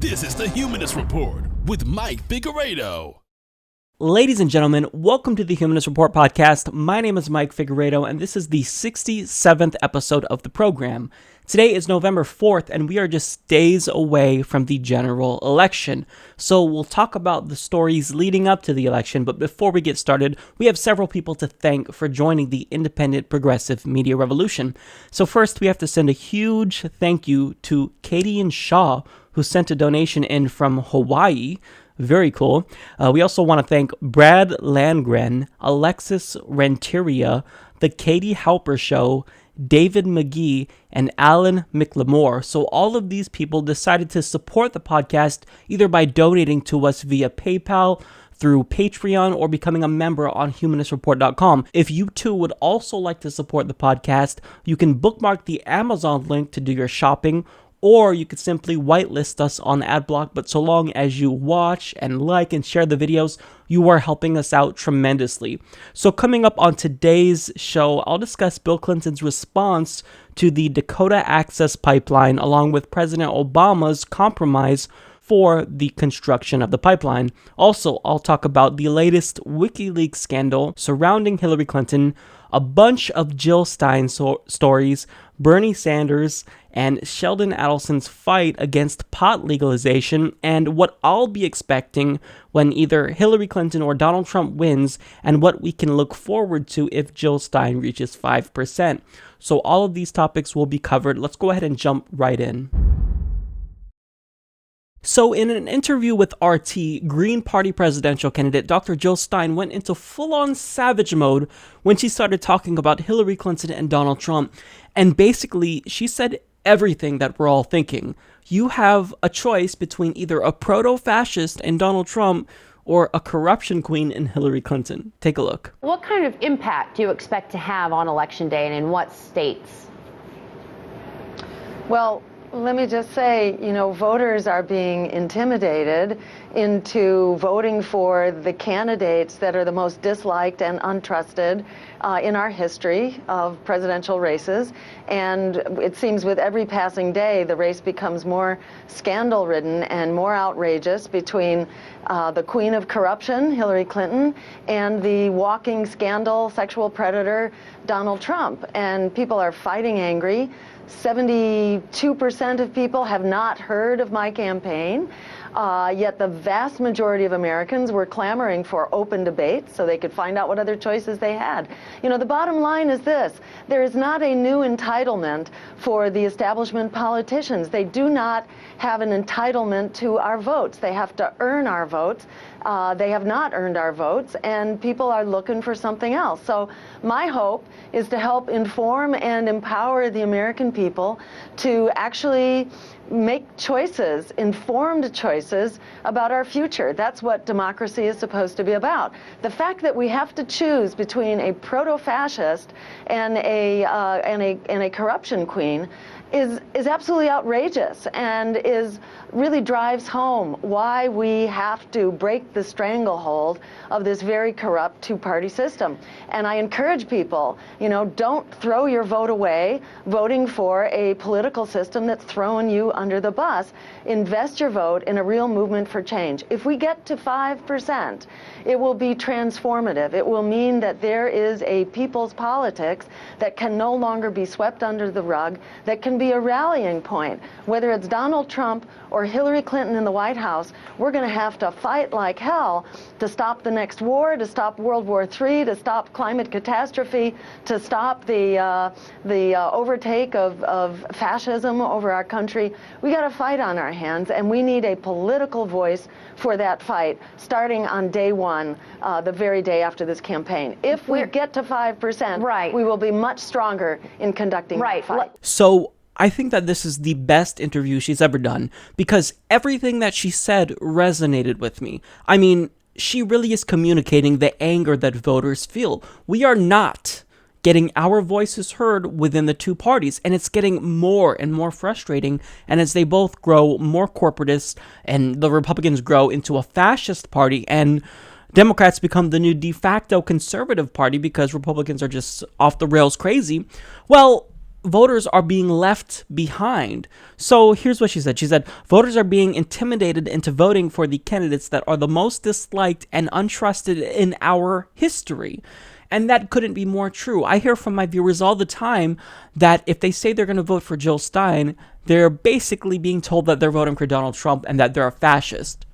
This is the Humanist Report with Mike Figueredo. Ladies and gentlemen, welcome to the Humanist Report podcast. My name is Mike Figueredo, and this is the 67th episode of the program. Today is November 4th, and we are just days away from the general election. So we'll talk about the stories leading up to the election, but before we get started, we have several people to thank for joining the independent progressive media revolution. So first, we have to send a huge thank you to Katie and Shaw, who sent a donation in from Hawaii. Very cool. We also want to thank Brad Landgren, Alexis Renteria, The Katie Halper Show, David McGee, and Alan McLemore. So all of these people decided to support the podcast either by donating to us via PayPal, through Patreon, or becoming a member on humanistreport.com. If you too would also like to support the podcast, you can bookmark the Amazon link to do your shopping, or you could simply whitelist us on Adblock, but so long as you watch and like and share the videos, you are helping us out tremendously. So coming up on today's show, I'll discuss Bill Clinton's response to the Dakota Access Pipeline, along with President Obama's compromise for the construction of the pipeline. Also, I'll talk about the latest Wikileaks scandal surrounding Hillary Clinton, a bunch of Jill Stein stories, Bernie Sanders, and Sheldon Adelson's fight against pot legalization, and what I'll be expecting when either Hillary Clinton or Donald Trump wins, and what we can look forward to if Jill Stein reaches 5%. So all of these topics will be covered. Let's go ahead and jump right in. So in an interview with RT, Green Party presidential candidate Dr. Jill Stein went into full-on savage mode when she started talking about Hillary Clinton and Donald Trump. And basically, she said everything that we're all thinking. You have a choice between either a proto-fascist in Donald Trump or a corruption queen in Hillary Clinton. Take a look. What kind of impact do you expect to have on Election Day, and in what states? Well, let me just say, voters are being intimidated into voting for the candidates that are the most disliked and untrusted in our history of presidential races. And it seems with every passing day, the race becomes more scandal-ridden and more outrageous between the queen of corruption, Hillary Clinton, and the walking scandal sexual predator, Donald Trump. And people are fighting angry. 72% of people have not heard of my campaign, yet the vast majority of Americans were clamoring for open debate so they could find out what other choices they had. The bottom line is this: there is not a new entitlement for the establishment politicians. They do not have an entitlement to our votes. They have to earn our votes. They have not earned our votes, and people are looking for something else. So my hope is to help inform and empower the American people to actually make choices, informed choices about our future. That's what democracy is supposed to be about. The fact that we have to choose between a proto-fascist and a corruption queen is absolutely outrageous, and really drives home why we have to break the stranglehold of this very corrupt two-party system. And I encourage people, don't throw your vote away voting for a political system that's throwing you under the bus. Invest your vote in a real movement for change. If we get to 5%, it will be transformative. It will mean that there is a people's politics that can no longer be swept under the rug, that can be a rallying point. Whether it's Donald Trump or Hillary Clinton in the White House, we're going to have to fight like hell to stop the next war, to stop World War III, to stop climate catastrophe, to stop the overtake of fascism over our country. We got a fight on our hands, and we need a political voice for that fight, starting on day one, the very day after this campaign. If we get to 5%, right, we will be much stronger in conducting that fight. So I think that this is the best interview she's ever done, because everything that she said resonated with me. I mean, she really is communicating the anger that voters feel. We are not getting our voices heard within the two parties, and it's getting more and more frustrating. And as they both grow more corporatist, and the Republicans grow into a fascist party, and Democrats become the new de facto conservative party because Republicans are just off the rails crazy, well, voters are being left behind. So here's what she said. She said, voters are being intimidated into voting for the candidates that are the most disliked and untrusted in our history. And that couldn't be more true. I hear from my viewers all the time that if they say they're going to vote for Jill Stein, they're basically being told that they're voting for Donald Trump and that they're a fascist.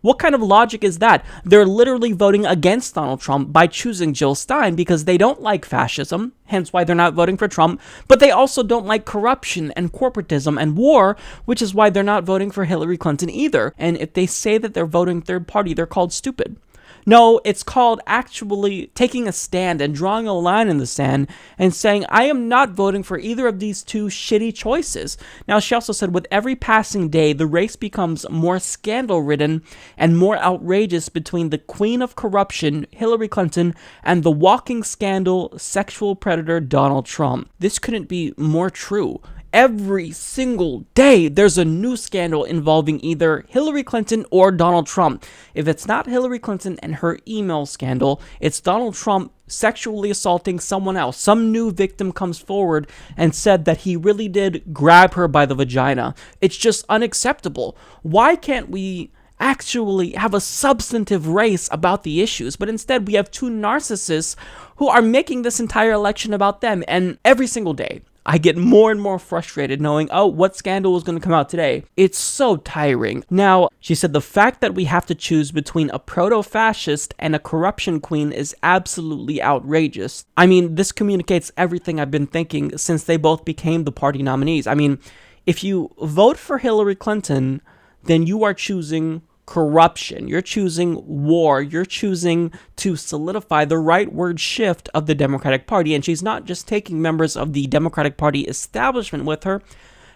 What kind of logic is that? They're literally voting against Donald Trump by choosing Jill Stein because they don't like fascism, hence why they're not voting for Trump, but they also don't like corruption and corporatism and war, which is why they're not voting for Hillary Clinton either. And if they say that they're voting third party, they're called stupid. No, it's called actually taking a stand and drawing a line in the sand and saying, I am not voting for either of these two shitty choices. Now, she also said, with every passing day, the race becomes more scandal-ridden and more outrageous between the queen of corruption, Hillary Clinton, and the walking scandal sexual predator, Donald Trump. This couldn't be more true. Every single day, there's a new scandal involving either Hillary Clinton or Donald Trump. If it's not Hillary Clinton and her email scandal, it's Donald Trump sexually assaulting someone else. Some new victim comes forward and said that he really did grab her by the vagina. It's just unacceptable. Why can't we actually have a substantive race about the issues? But instead, we have two narcissists who are making this entire election about them. And every single day, I get more and more frustrated knowing, oh, what scandal is going to come out today? It's so tiring. Now, she said the fact that we have to choose between a proto-fascist and a corruption queen is absolutely outrageous. I mean, this communicates everything I've been thinking since they both became the party nominees. I mean, if you vote for Hillary Clinton, then you are choosing corruption, you're choosing war, you're choosing to solidify the rightward shift of the Democratic Party. And she's not just taking members of the Democratic Party establishment with her,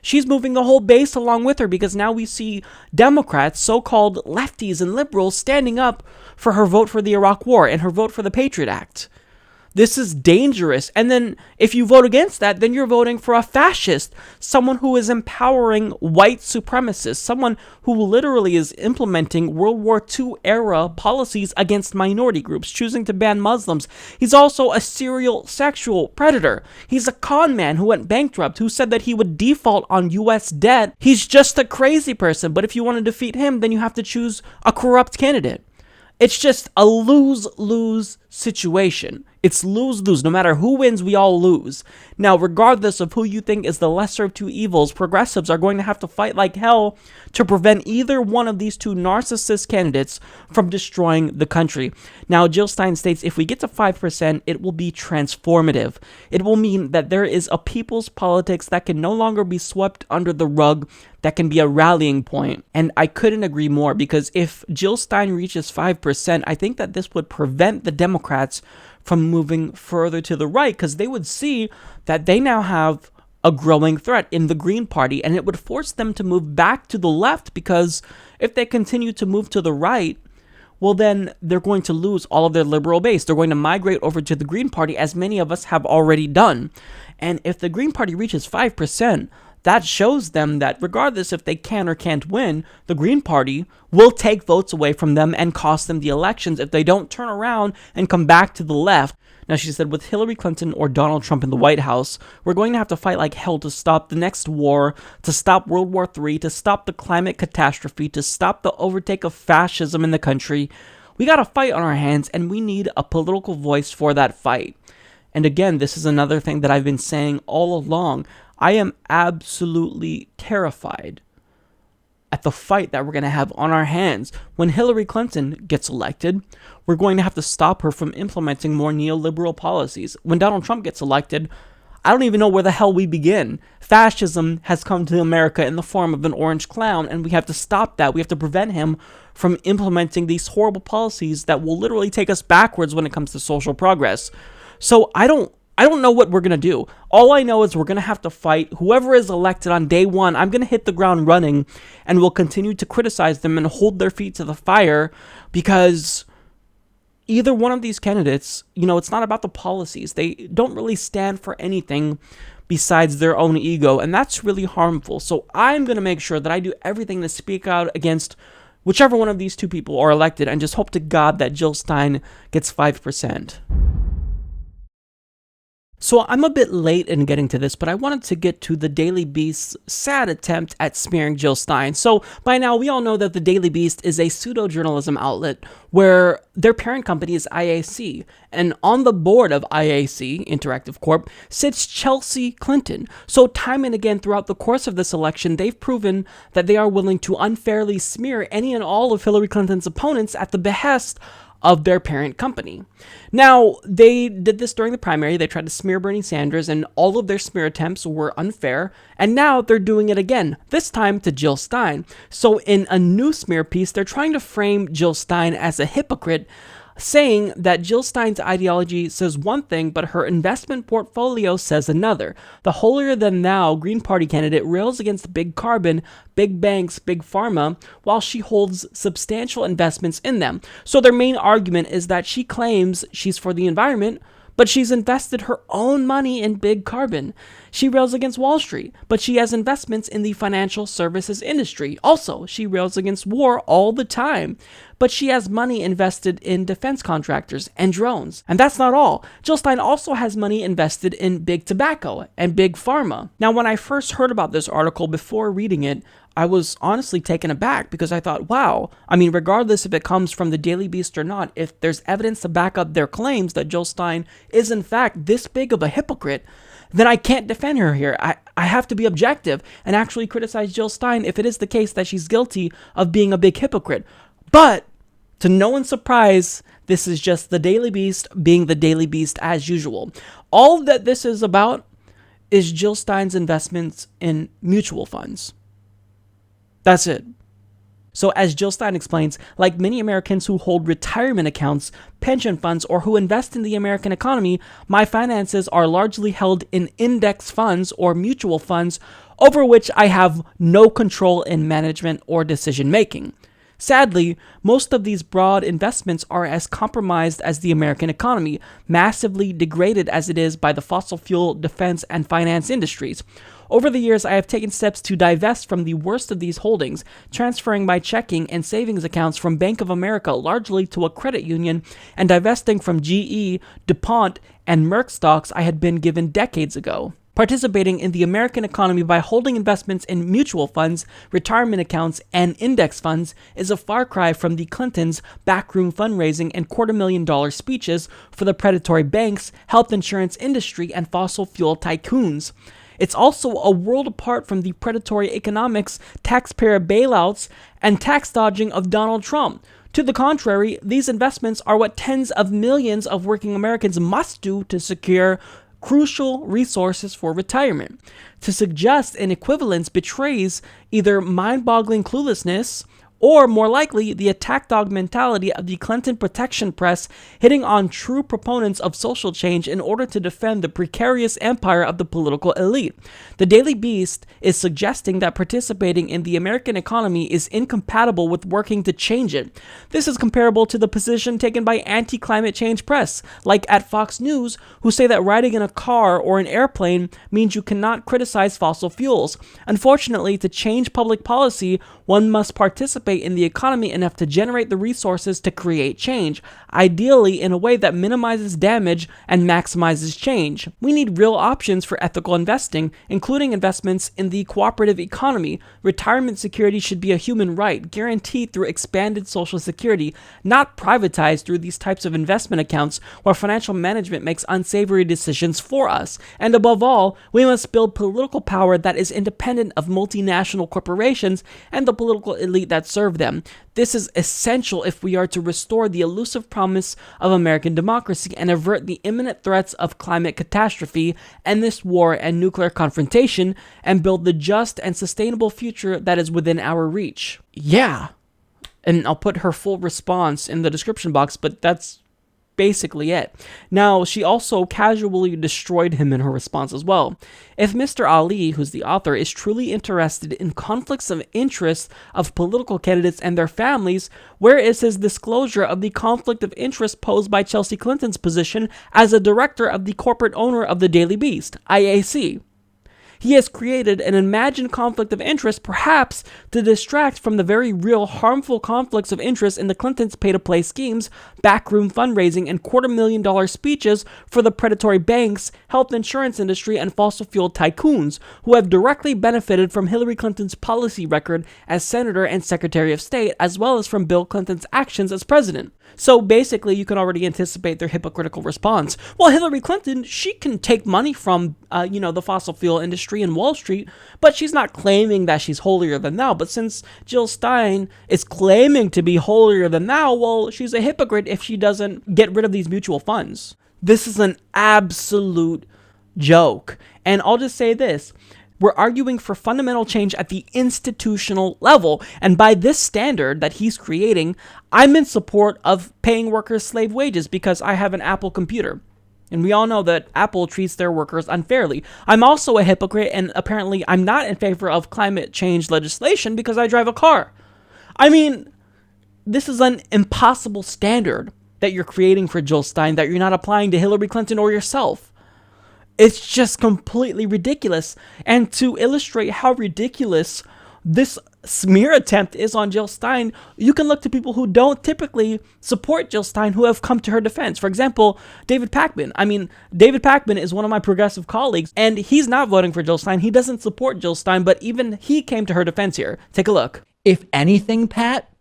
she's moving the whole base along with her, because now we see Democrats, so-called lefties and liberals, standing up for her vote for the Iraq War and her vote for the Patriot Act. This is dangerous. And then if you vote against that, then you're voting for a fascist, someone who is empowering white supremacists, someone who literally is implementing World War II era policies against minority groups, choosing to ban Muslims. He's also a serial sexual predator. He's a con man who went bankrupt, who said that he would default on US debt. He's just a crazy person. But if you want to defeat him, then you have to choose a corrupt candidate. It's just a lose-lose situation. It's lose-lose. No matter who wins, we all lose. Now, regardless of who you think is the lesser of two evils, progressives are going to have to fight like hell to prevent either one of these two narcissist candidates from destroying the country. Now, Jill Stein states, if we get to 5%, it will be transformative. It will mean that there is a people's politics that can no longer be swept under the rug, that can be a rallying point. And I couldn't agree more, because if Jill Stein reaches 5%, I think that this would prevent the Democrats from moving further to the right, because they would see that they now have a growing threat in the Green Party, and it would force them to move back to the left, because if they continue to move to the right, well, then they're going to lose all of their liberal base. They're going to migrate over to the Green Party, as many of us have already done. And if the Green Party reaches 5%, that shows them that regardless if they can or can't win, the Green Party will take votes away from them and cost them the elections if they don't turn around and come back to the left. Now, she said, with Hillary Clinton or Donald Trump in the White House, we're going to have to fight like hell to stop the next war, to stop World War III, to stop the climate catastrophe, to stop the overtake of fascism in the country. We got a fight on our hands, and we need a political voice for that fight. And again, this is another thing that I've been saying all along. I am absolutely terrified at the fight that we're going to have on our hands. When Hillary Clinton gets elected, we're going to have to stop her from implementing more neoliberal policies. When Donald Trump gets elected, I don't even know where the hell we begin. Fascism has come to America in the form of an orange clown, and we have to stop that. We have to prevent him from implementing these horrible policies that will literally take us backwards when it comes to social progress. So I don't know what we're going to do. All I know is we're going to have to fight. Whoever is elected on day one, I'm going to hit the ground running, and we'll continue to criticize them and hold their feet to the fire, because either one of these candidates, it's not about the policies. They don't really stand for anything besides their own ego, and that's really harmful. So I'm going to make sure that I do everything to speak out against whichever one of these two people are elected, and just hope to God that Jill Stein gets 5%. So I'm a bit late in getting to this, but I wanted to get to the Daily Beast's sad attempt at smearing Jill Stein. So by now, we all know that the Daily Beast is a pseudo-journalism outlet where their parent company is IAC. And on the board of IAC, Interactive Corp, sits Chelsea Clinton. So time and again throughout the course of this election, they've proven that they are willing to unfairly smear any and all of Hillary Clinton's opponents at the behest of their parent company. Now, they did this during the primary. They tried to smear Bernie Sanders, and all of their smear attempts were unfair. And now they're doing it again, this time to Jill Stein. So in a new smear piece, they're trying to frame Jill Stein as a hypocrite, saying that Jill Stein's ideology says one thing, but her investment portfolio says another. The holier-than-thou Green Party candidate rails against big carbon, big banks, big pharma, while she holds substantial investments in them. So their main argument is that she claims she's for the environment, but she's invested her own money in big carbon. She rails against Wall Street, but she has investments in the financial services industry. Also, she rails against war all the time, but she has money invested in defense contractors and drones. And that's not all. Jill Stein also has money invested in big tobacco and big pharma. Now, when I first heard about this article before reading it, I was honestly taken aback because I thought, wow, I mean, regardless if it comes from the Daily Beast or not, if there's evidence to back up their claims that Jill Stein is in fact this big of a hypocrite, then I can't defend her here. I have to be objective and actually criticize Jill Stein if it is the case that she's guilty of being a big hypocrite. But to no one's surprise, this is just the Daily Beast being the Daily Beast as usual. All that this is about is Jill Stein's investments in mutual funds. That's it. So as Jill Stein explains, like many Americans who hold retirement accounts, pension funds, or who invest in the American economy, my finances are largely held in index funds or mutual funds over which I have no control in management or decision making. Sadly, most of these broad investments are as compromised as the American economy, massively degraded as it is by the fossil fuel, defense, and finance industries. Over the years, I have taken steps to divest from the worst of these holdings, transferring my checking and savings accounts from Bank of America largely to a credit union, and divesting from GE, DuPont, and Merck stocks I had been given decades ago. Participating in the American economy by holding investments in mutual funds, retirement accounts, and index funds is a far cry from the Clintons' backroom fundraising and $250,000 speeches for the predatory banks, health insurance industry, and fossil fuel tycoons. It's also a world apart from the predatory economics, taxpayer bailouts, and tax dodging of Donald Trump. To the contrary, these investments are what tens of millions of working Americans must do to secure crucial resources for retirement. To suggest an equivalence betrays either mind-boggling cluelessness or, more likely, the attack dog mentality of the Clinton protection press hitting on true proponents of social change in order to defend the precarious empire of the political elite. The Daily Beast is suggesting that participating in the American economy is incompatible with working to change it. This is comparable to the position taken by anti-climate change press, like at Fox News, who say that riding in a car or an airplane means you cannot criticize fossil fuels. Unfortunately, to change public policy, one must participate in the economy enough to generate the resources to create change, ideally in a way that minimizes damage and maximizes change. We need real options for ethical investing, including investments in the cooperative economy. Retirement security should be a human right, guaranteed through expanded social security, not privatized through these types of investment accounts where financial management makes unsavory decisions for us. And above all, we must build political power that is independent of multinational corporations and the political elite that serve them. This is essential if we are to restore the elusive promise of American democracy and avert the imminent threats of climate catastrophe, end this war and nuclear confrontation, and build the just and sustainable future that is within our reach. Yeah. And I'll put her full response in the description box, but that's basically it. Now, she also casually destroyed him in her response as well. If Mr. Ali, who's the author, is truly interested in conflicts of interest of political candidates and their families, where is his disclosure of the conflict of interest posed by Chelsea Clinton's position as a director of the corporate owner of the Daily Beast, IAC? He has created an imagined conflict of interest, perhaps to distract from the very real harmful conflicts of interest in the Clintons' pay-to-play schemes, backroom fundraising, and $250,000 speeches for the predatory banks, health insurance industry, and fossil fuel tycoons, who have directly benefited from Hillary Clinton's policy record as Senator and Secretary of State, as well as from Bill Clinton's actions as president. So basically, you can already anticipate their hypocritical response. Well, Hillary Clinton, she can take money from, the fossil fuel industry and Wall Street, but she's not claiming that she's holier than thou. But since Jill Stein is claiming to be holier than thou, well, she's a hypocrite if she doesn't get rid of these mutual funds. This is an absolute joke. And I'll just say this. We're arguing for fundamental change at the institutional level, and by this standard that he's creating, I'm in support of paying workers slave wages because I have an Apple computer. And we all know that Apple treats their workers unfairly. I'm also a hypocrite, and apparently I'm not in favor of climate change legislation because I drive a car. I mean, this is an impossible standard that you're creating for Jill Stein that you're not applying to Hillary Clinton or yourself. It's just completely ridiculous. And to illustrate how ridiculous this smear attempt is on Jill Stein, you can look to people who don't typically support Jill Stein who have come to her defense. For example, David Pakman. David Pakman is one of my progressive colleagues, and he's not voting for Jill Stein. He doesn't support Jill Stein, but even he came to her defense here. Take a look. If anything, Pat,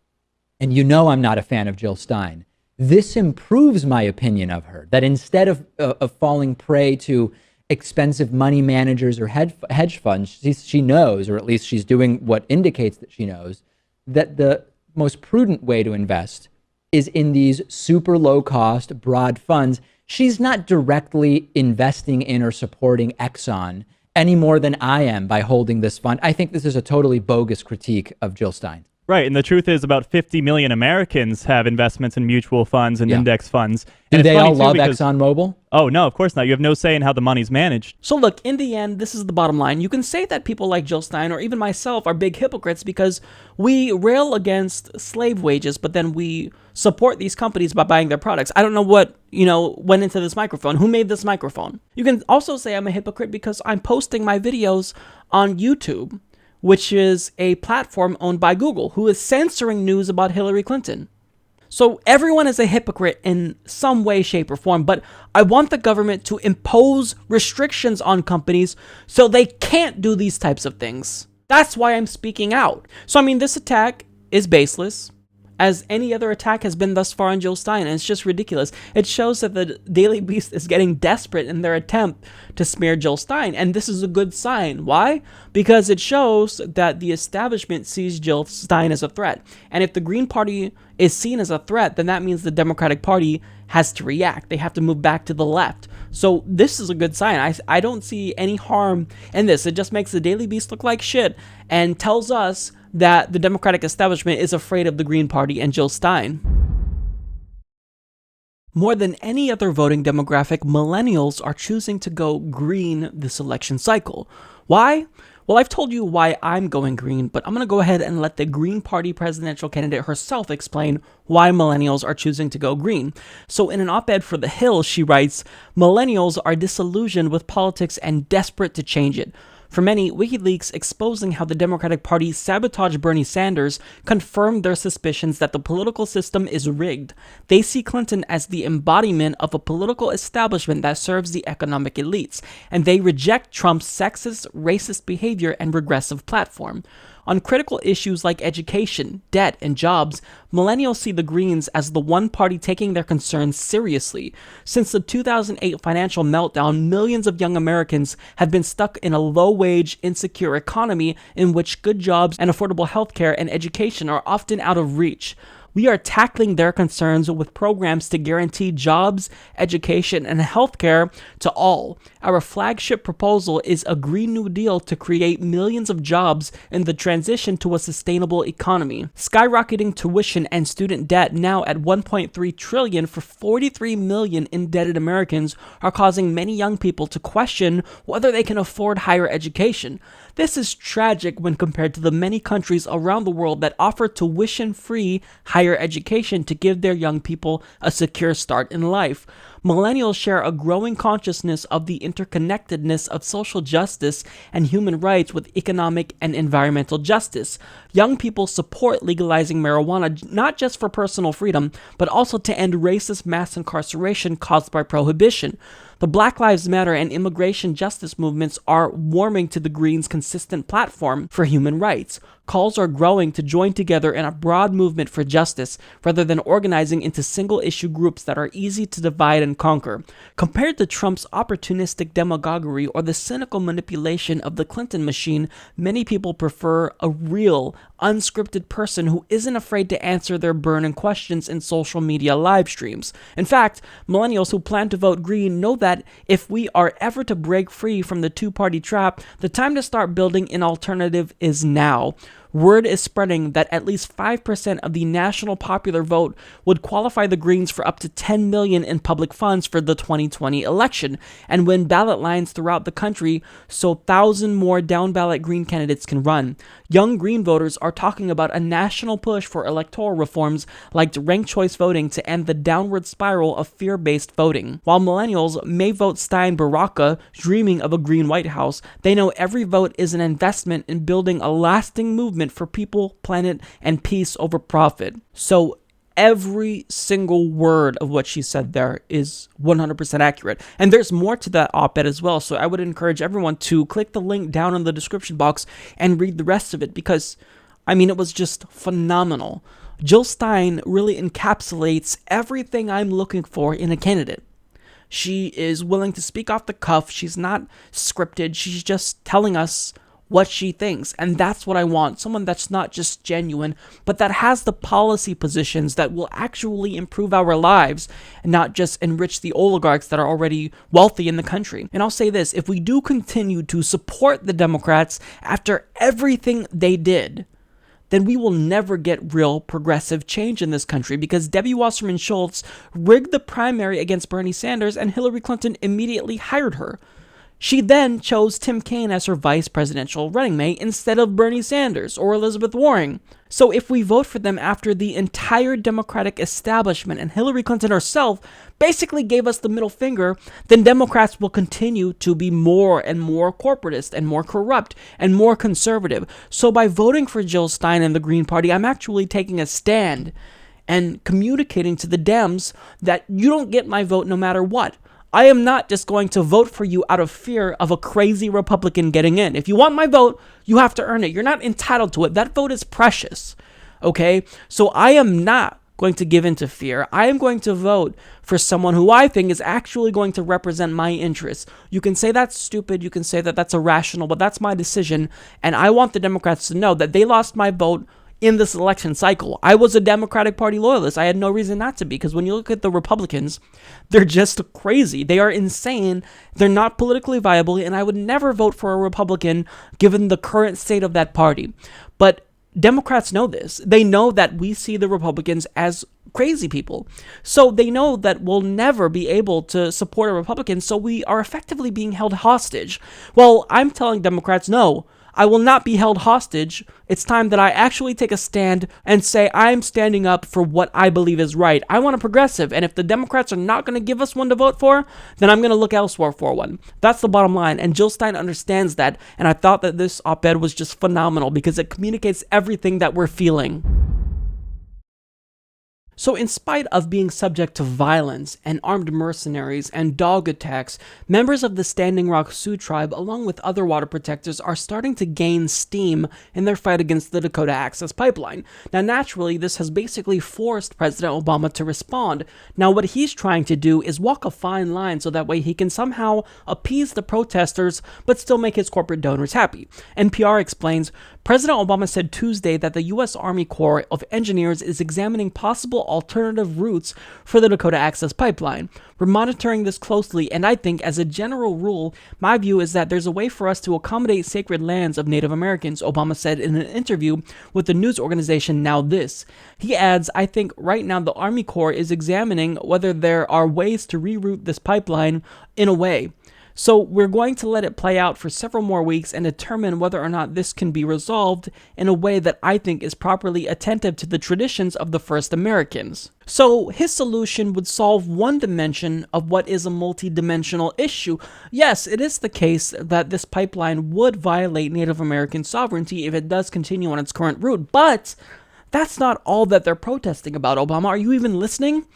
and you know I'm not a fan of Jill Stein, this improves my opinion of her, that instead of falling prey to expensive money managers or hedge funds, she knows, or at least she's doing what indicates that she knows, that the most prudent way to invest is in these super low-cost, broad funds. She's not directly investing in or supporting Exxon any more than I am by holding this fund. I think this is a totally bogus critique of Jill Stein. Right, and the truth is about 50 million Americans have investments in mutual funds and index funds. Do they all love ExxonMobil? Oh, no, of course not. You have no say in how the money's managed. So look, in the end, this is the bottom line. You can say that people like Jill Stein or even myself are big hypocrites because we rail against slave wages, but then we support these companies by buying their products. I don't know what, went into this microphone. Who made this microphone? You can also say I'm a hypocrite because I'm posting my videos on YouTube, which is a platform owned by Google, who is censoring news about Hillary Clinton. So everyone is a hypocrite in some way, shape, or form, but I want the government to impose restrictions on companies so they can't do these types of things. That's why I'm speaking out. So, this attack is baseless, as any other attack has been thus far on Jill Stein, and it's just ridiculous. It shows that the Daily Beast is getting desperate in their attempt to smear Jill Stein, and this is a good sign. Why? Because it shows that the establishment sees Jill Stein as a threat, and if the Green Party is seen as a threat, then that means the Democratic Party has to react. They have to move back to the left. So this is a good sign. I don't see any harm in this. It just makes the Daily Beast look like shit and tells us that the Democratic establishment is afraid of the Green Party and Jill Stein. More than any other voting demographic, millennials are choosing to go green this election cycle. Why? Well, I've told you why I'm going green, but I'm going to go ahead and let the Green Party presidential candidate herself explain why millennials are choosing to go green. So in an op-ed for The Hill, she writes, "Millennials are disillusioned with politics and desperate to change it. For many, Wikileaks exposing how the Democratic Party sabotaged Bernie Sanders confirmed their suspicions that the political system is rigged. They see Clinton as the embodiment of a political establishment that serves the economic elites, and they reject Trump's sexist, racist behavior and regressive platform. On critical issues like education, debt, and jobs, millennials see the Greens as the one party taking their concerns seriously. Since the 2008 financial meltdown, millions of young Americans have been stuck in a low-wage, insecure economy in which good jobs and affordable healthcare and education are often out of reach. We are tackling their concerns with programs to guarantee jobs, education, and healthcare to all. Our flagship proposal is a Green New Deal to create millions of jobs in the transition to a sustainable economy. Skyrocketing tuition and student debt, now at $1.3 trillion for 43 million indebted Americans, are causing many young people to question whether they can afford higher education. This is tragic when compared to the many countries around the world that offer tuition-free higher education to give their young people a secure start in life. Millennials share a growing consciousness of the interconnectedness of social justice and human rights with economic and environmental justice. Young people support legalizing marijuana not just for personal freedom, but also to end racist mass incarceration caused by prohibition. The Black Lives Matter and immigration justice movements are warming to the Greens' consistent platform for human rights. Calls are growing to join together in a broad movement for justice, rather than organizing into single-issue groups that are easy to divide and conquer. Compared to Trump's opportunistic demagoguery or the cynical manipulation of the Clinton machine, many people prefer a real, unscripted person who isn't afraid to answer their burning questions in social media live streams. In fact, millennials who plan to vote Green know that if we are ever to break free from the two-party trap, the time to start building an alternative is now. Word is spreading that at least 5% of the national popular vote would qualify the Greens for up to $10 million in public funds for the 2020 election and win ballot lines throughout the country so 1,000 more down-ballot Green candidates can run. Young Green voters are talking about a national push for electoral reforms like ranked choice voting to end the downward spiral of fear-based voting. While millennials may vote Stein-Baraka, dreaming of a Green White House, they know every vote is an investment in building a lasting movement for people, planet, and peace over profit. So every single word of what she said there is 100% accurate. And there's more to that op-ed as well, so I would encourage everyone to click the link down in the description box and read the rest of it because, it was just phenomenal. Jill Stein really encapsulates everything I'm looking for in a candidate. She is willing to speak off the cuff. She's not scripted. She's just telling us what she thinks, and that's what I want. Someone that's not just genuine, but that has the policy positions that will actually improve our lives and not just enrich the oligarchs that are already wealthy in the country. And I'll say this, if we do continue to support the Democrats after everything they did, then we will never get real progressive change in this country because Debbie Wasserman Schultz rigged the primary against Bernie Sanders and Hillary Clinton immediately hired her. She then chose Tim Kaine as her vice presidential running mate instead of Bernie Sanders or Elizabeth Warren. So if we vote for them after the entire Democratic establishment and Hillary Clinton herself basically gave us the middle finger, then Democrats will continue to be more and more corporatist and more corrupt and more conservative. So by voting for Jill Stein and the Green Party, I'm actually taking a stand and communicating to the Dems that you don't get my vote no matter what. I am not just going to vote for you out of fear of a crazy Republican getting in. If you want my vote, you have to earn it. You're not entitled to it. That vote is precious, okay? So I am not going to give in to fear. I am going to vote for someone who I think is actually going to represent my interests. You can say that's stupid. You can say that that's irrational, but that's my decision. And I want the Democrats to know that they lost my vote in this election cycle. I was a Democratic Party loyalist. I had no reason not to be, because when you look at the Republicans, they're just crazy. They are insane. They're not politically viable, and I would never vote for a Republican given the current state of that party. But Democrats know this. They know that we see the Republicans as crazy people. So they know that we'll never be able to support a Republican, so we are effectively being held hostage. Well, I'm telling Democrats, no, I will not be held hostage. It's time that I actually take a stand and say I'm standing up for what I believe is right. I want a progressive, and if the Democrats are not going to give us one to vote for, then I'm going to look elsewhere for one. That's the bottom line, and Jill Stein understands that, and I thought that this op-ed was just phenomenal because it communicates everything that we're feeling. So in spite of being subject to violence and armed mercenaries and dog attacks, members of the Standing Rock Sioux tribe, along with other water protectors, are starting to gain steam in their fight against the Dakota Access Pipeline. Now, naturally, this has basically forced President Obama to respond. Now, what he's trying to do is walk a fine line so that way he can somehow appease the protesters, but still make his corporate donors happy. NPR explains, President Obama said Tuesday that the U.S. Army Corps of Engineers is examining possible alternative routes for the Dakota Access Pipeline. We're monitoring this closely, and I think, as a general rule, my view is that there's a way for us to accommodate sacred lands of Native Americans, Obama said in an interview with the news organization Now This. He adds, I think right now the Army Corps is examining whether there are ways to reroute this pipeline in a way. So we're going to let it play out for several more weeks and determine whether or not this can be resolved in a way that I think is properly attentive to the traditions of the first Americans. So his solution would solve one dimension of what is a multi-dimensional issue. Yes, it is the case that this pipeline would violate Native American sovereignty if it does continue on its current route, but that's not all that they're protesting about, Obama. Are you even listening?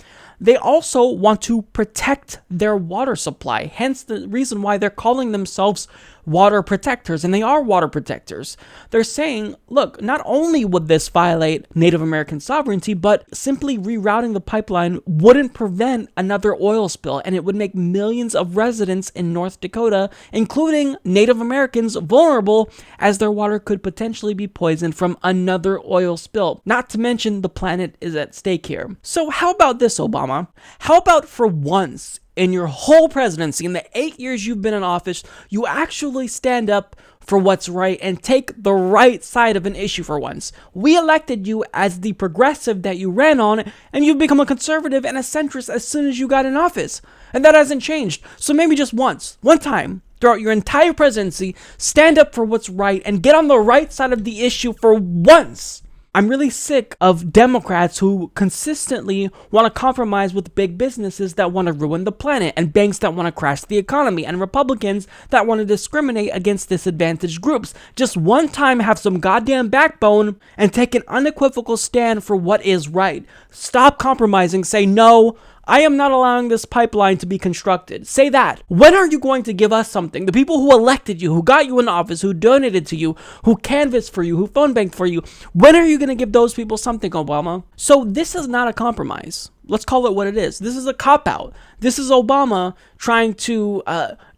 They also want to protect their water supply, hence the reason why they're calling themselves water protectors, and they are water protectors. They're saying, look, not only would this violate Native American sovereignty, but simply rerouting the pipeline wouldn't prevent another oil spill, and it would make millions of residents in North Dakota, including Native Americans, vulnerable, as their water could potentially be poisoned from another oil spill. Not to mention the planet is at stake here. So how about this, Obama? How about for once in your whole presidency, in the 8 years you've been in office, you actually stand up for what's right and take the right side of an issue for once? We elected you as the progressive that you ran on, and you've become a conservative and a centrist as soon as you got in office. And that hasn't changed. So maybe just once, one time, throughout your entire presidency, stand up for what's right and get on the right side of the issue for once. I'm really sick of Democrats who consistently want to compromise with big businesses that want to ruin the planet, and banks that want to crash the economy, and Republicans that want to discriminate against disadvantaged groups. Just one time have some goddamn backbone and take an unequivocal stand for what is right. Stop compromising. Say, no, I am not allowing this pipeline to be constructed. Say that. When are you going to give us something? The people who elected you, who got you in office, who donated to you, who canvassed for you, who phone banked for you, when are you going to give those people something, Obama? So this is not a compromise. Let's call it what it is. This is a cop-out. This is Obama trying to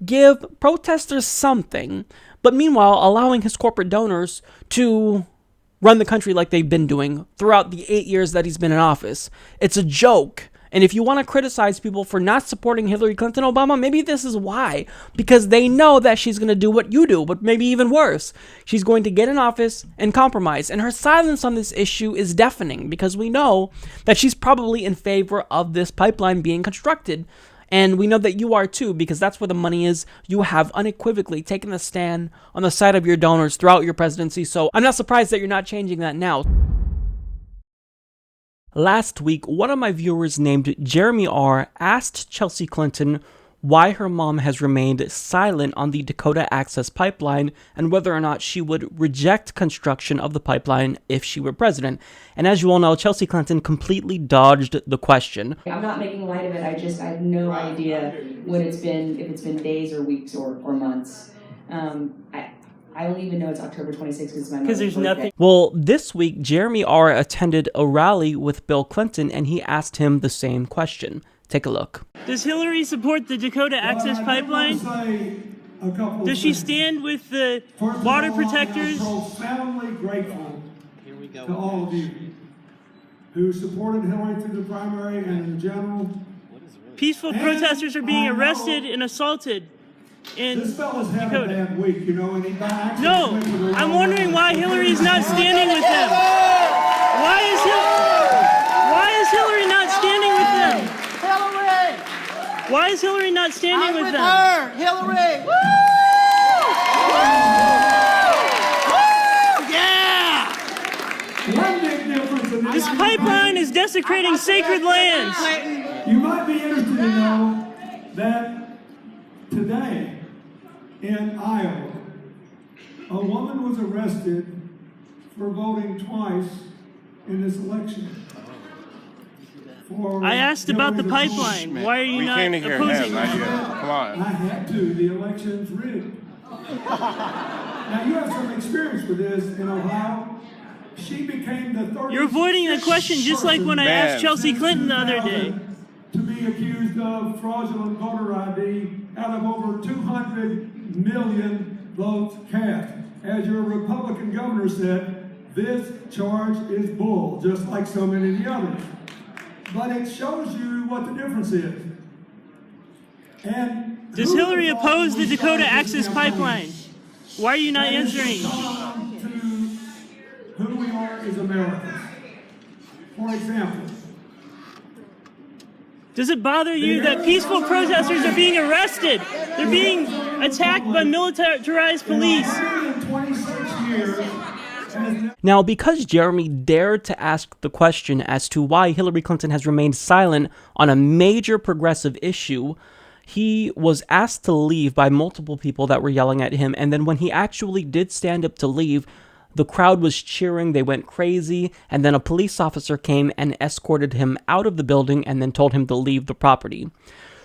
give protesters something, but meanwhile allowing his corporate donors to run the country like they've been doing throughout the 8 years that he's been in office. It's a joke. And if you want to criticize people for not supporting Hillary Clinton, Obama, maybe this is why. Because they know that she's going to do what you do, but maybe even worse. She's going to get in office and compromise. And her silence on this issue is deafening, because we know that she's probably in favor of this pipeline being constructed. And we know that you are too, because that's where the money is. You have unequivocally taken a stand on the side of your donors throughout your presidency. So I'm not surprised that you're not changing that now. Last week, one of my viewers named Jeremy R. asked Chelsea Clinton why her mom has remained silent on the Dakota Access Pipeline and whether or not she would reject construction of the pipeline if she were president. And as you all know, Chelsea Clinton completely dodged the question. I'm not making light of it. I have no idea what it's been, if it's been days or weeks or months. I don't even know it's October 26th because there's nothing. Well, this week, Jeremy R. attended a rally with Bill Clinton, and he asked him the same question. Take a look. Does Hillary support the Dakota Access Pipeline? Does she stand with the water protectors? I'm profoundly grateful to all of you who supported Hillary through the primary and in general. Peaceful protesters are being arrested and assaulted in Dakota. Bad week, you know, and he no, I'm wondering why Hillary's not standing with them. Why is Hillary not standing with them? Hillary! Why is Hillary not standing with them? Her, Hillary! Woo! One big difference in this pipeline is desecrating sacred lands. You might be interested to know that today in Iowa, a woman was arrested for voting twice in this election. I asked about the pipeline. Why are you not opposing it? Come on. I had to. The election's rigged. Now, you have some experience with this in Ohio. She became the 36th. You're avoiding the question just like when I asked Chelsea Clinton the other day. To be accused of fraudulent voter ID out of over 200 million votes cast. As your Republican governor said, this charge is bull, just like so many of the others. But it shows you what the difference is. And does Hillary oppose the Dakota Access Pipeline? Why are you not answering? Who we are as Americans. For example, Does it bother you that peaceful protesters are being arrested? They're being attacked by militarized police. Now, because Jeremy dared to ask the question as to why Hillary Clinton has remained silent on a major progressive issue, he was asked to leave by multiple people that were yelling at him, and then when he actually did stand up to leave, the crowd was cheering, they went crazy, and then a police officer came and escorted him out of the building and then told him to leave the property.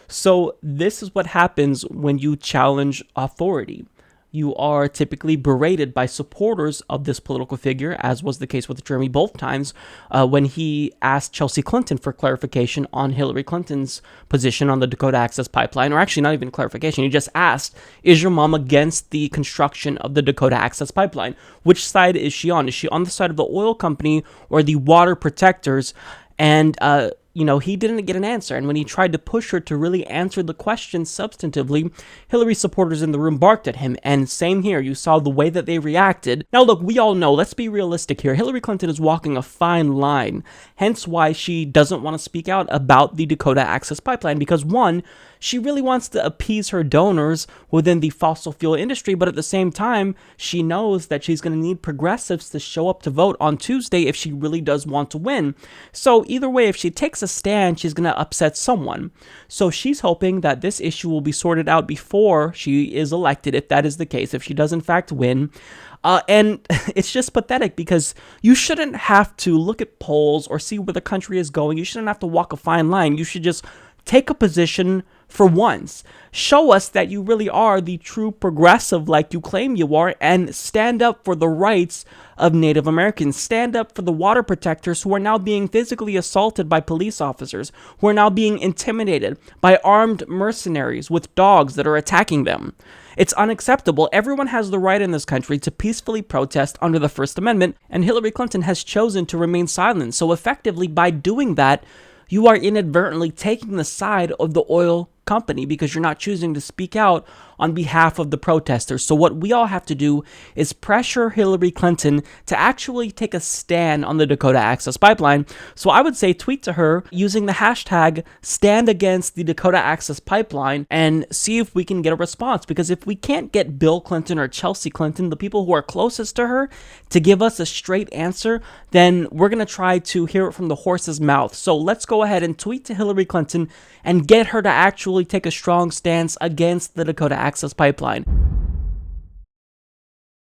So this is what happens when you challenge authority. You are typically berated by supporters of this political figure, as was the case with Jeremy both times, when he asked Chelsea Clinton for clarification on Hillary Clinton's position on the Dakota Access Pipeline, or actually not even clarification. He just asked, is your mom against the construction of the Dakota Access Pipeline? Which side is she on? Is she on the side of the oil company or the water protectors? And, he didn't get an answer. And when he tried to push her to really answer the question substantively, Hillary supporters in the room barked at him. And same here, you saw the way that they reacted. Now, look, we all know, let's be realistic here. Hillary Clinton is walking a fine line, hence why she doesn't want to speak out about the Dakota Access Pipeline. Because one, she really wants to appease her donors within the fossil fuel industry, but at the same time, she knows that she's going to need progressives to show up to vote on Tuesday if she really does want to win. So either way, if she takes a stand, she's going to upset someone. So she's hoping that this issue will be sorted out before she is elected, if that is the case, if she does in fact win. And it's just pathetic because you shouldn't have to look at polls or see where the country is going. You shouldn't have to walk a fine line. You should just take a position for once. Show us that you really are the true progressive like you claim you are, and stand up for the rights of Native Americans. Stand up for the water protectors who are now being physically assaulted by police officers, who are now being intimidated by armed mercenaries with dogs that are attacking them. It's unacceptable. Everyone has the right in this country to peacefully protest under the First Amendment, and Hillary Clinton has chosen to remain silent. So effectively, by doing that, you are inadvertently taking the side of the oil company because you're not choosing to speak out on behalf of the protesters. So what we all have to do is pressure Hillary Clinton to actually take a stand on the Dakota Access Pipeline. So I would say tweet to her using the hashtag stand against the Dakota Access Pipeline and see if we can get a response. Because if we can't get Bill Clinton or Chelsea Clinton, the people who are closest to her, to give us a straight answer, then we're going to try to hear it from the horse's mouth. So let's go ahead and tweet to Hillary Clinton and get her to actually take a strong stance against the Dakota Access Pipeline.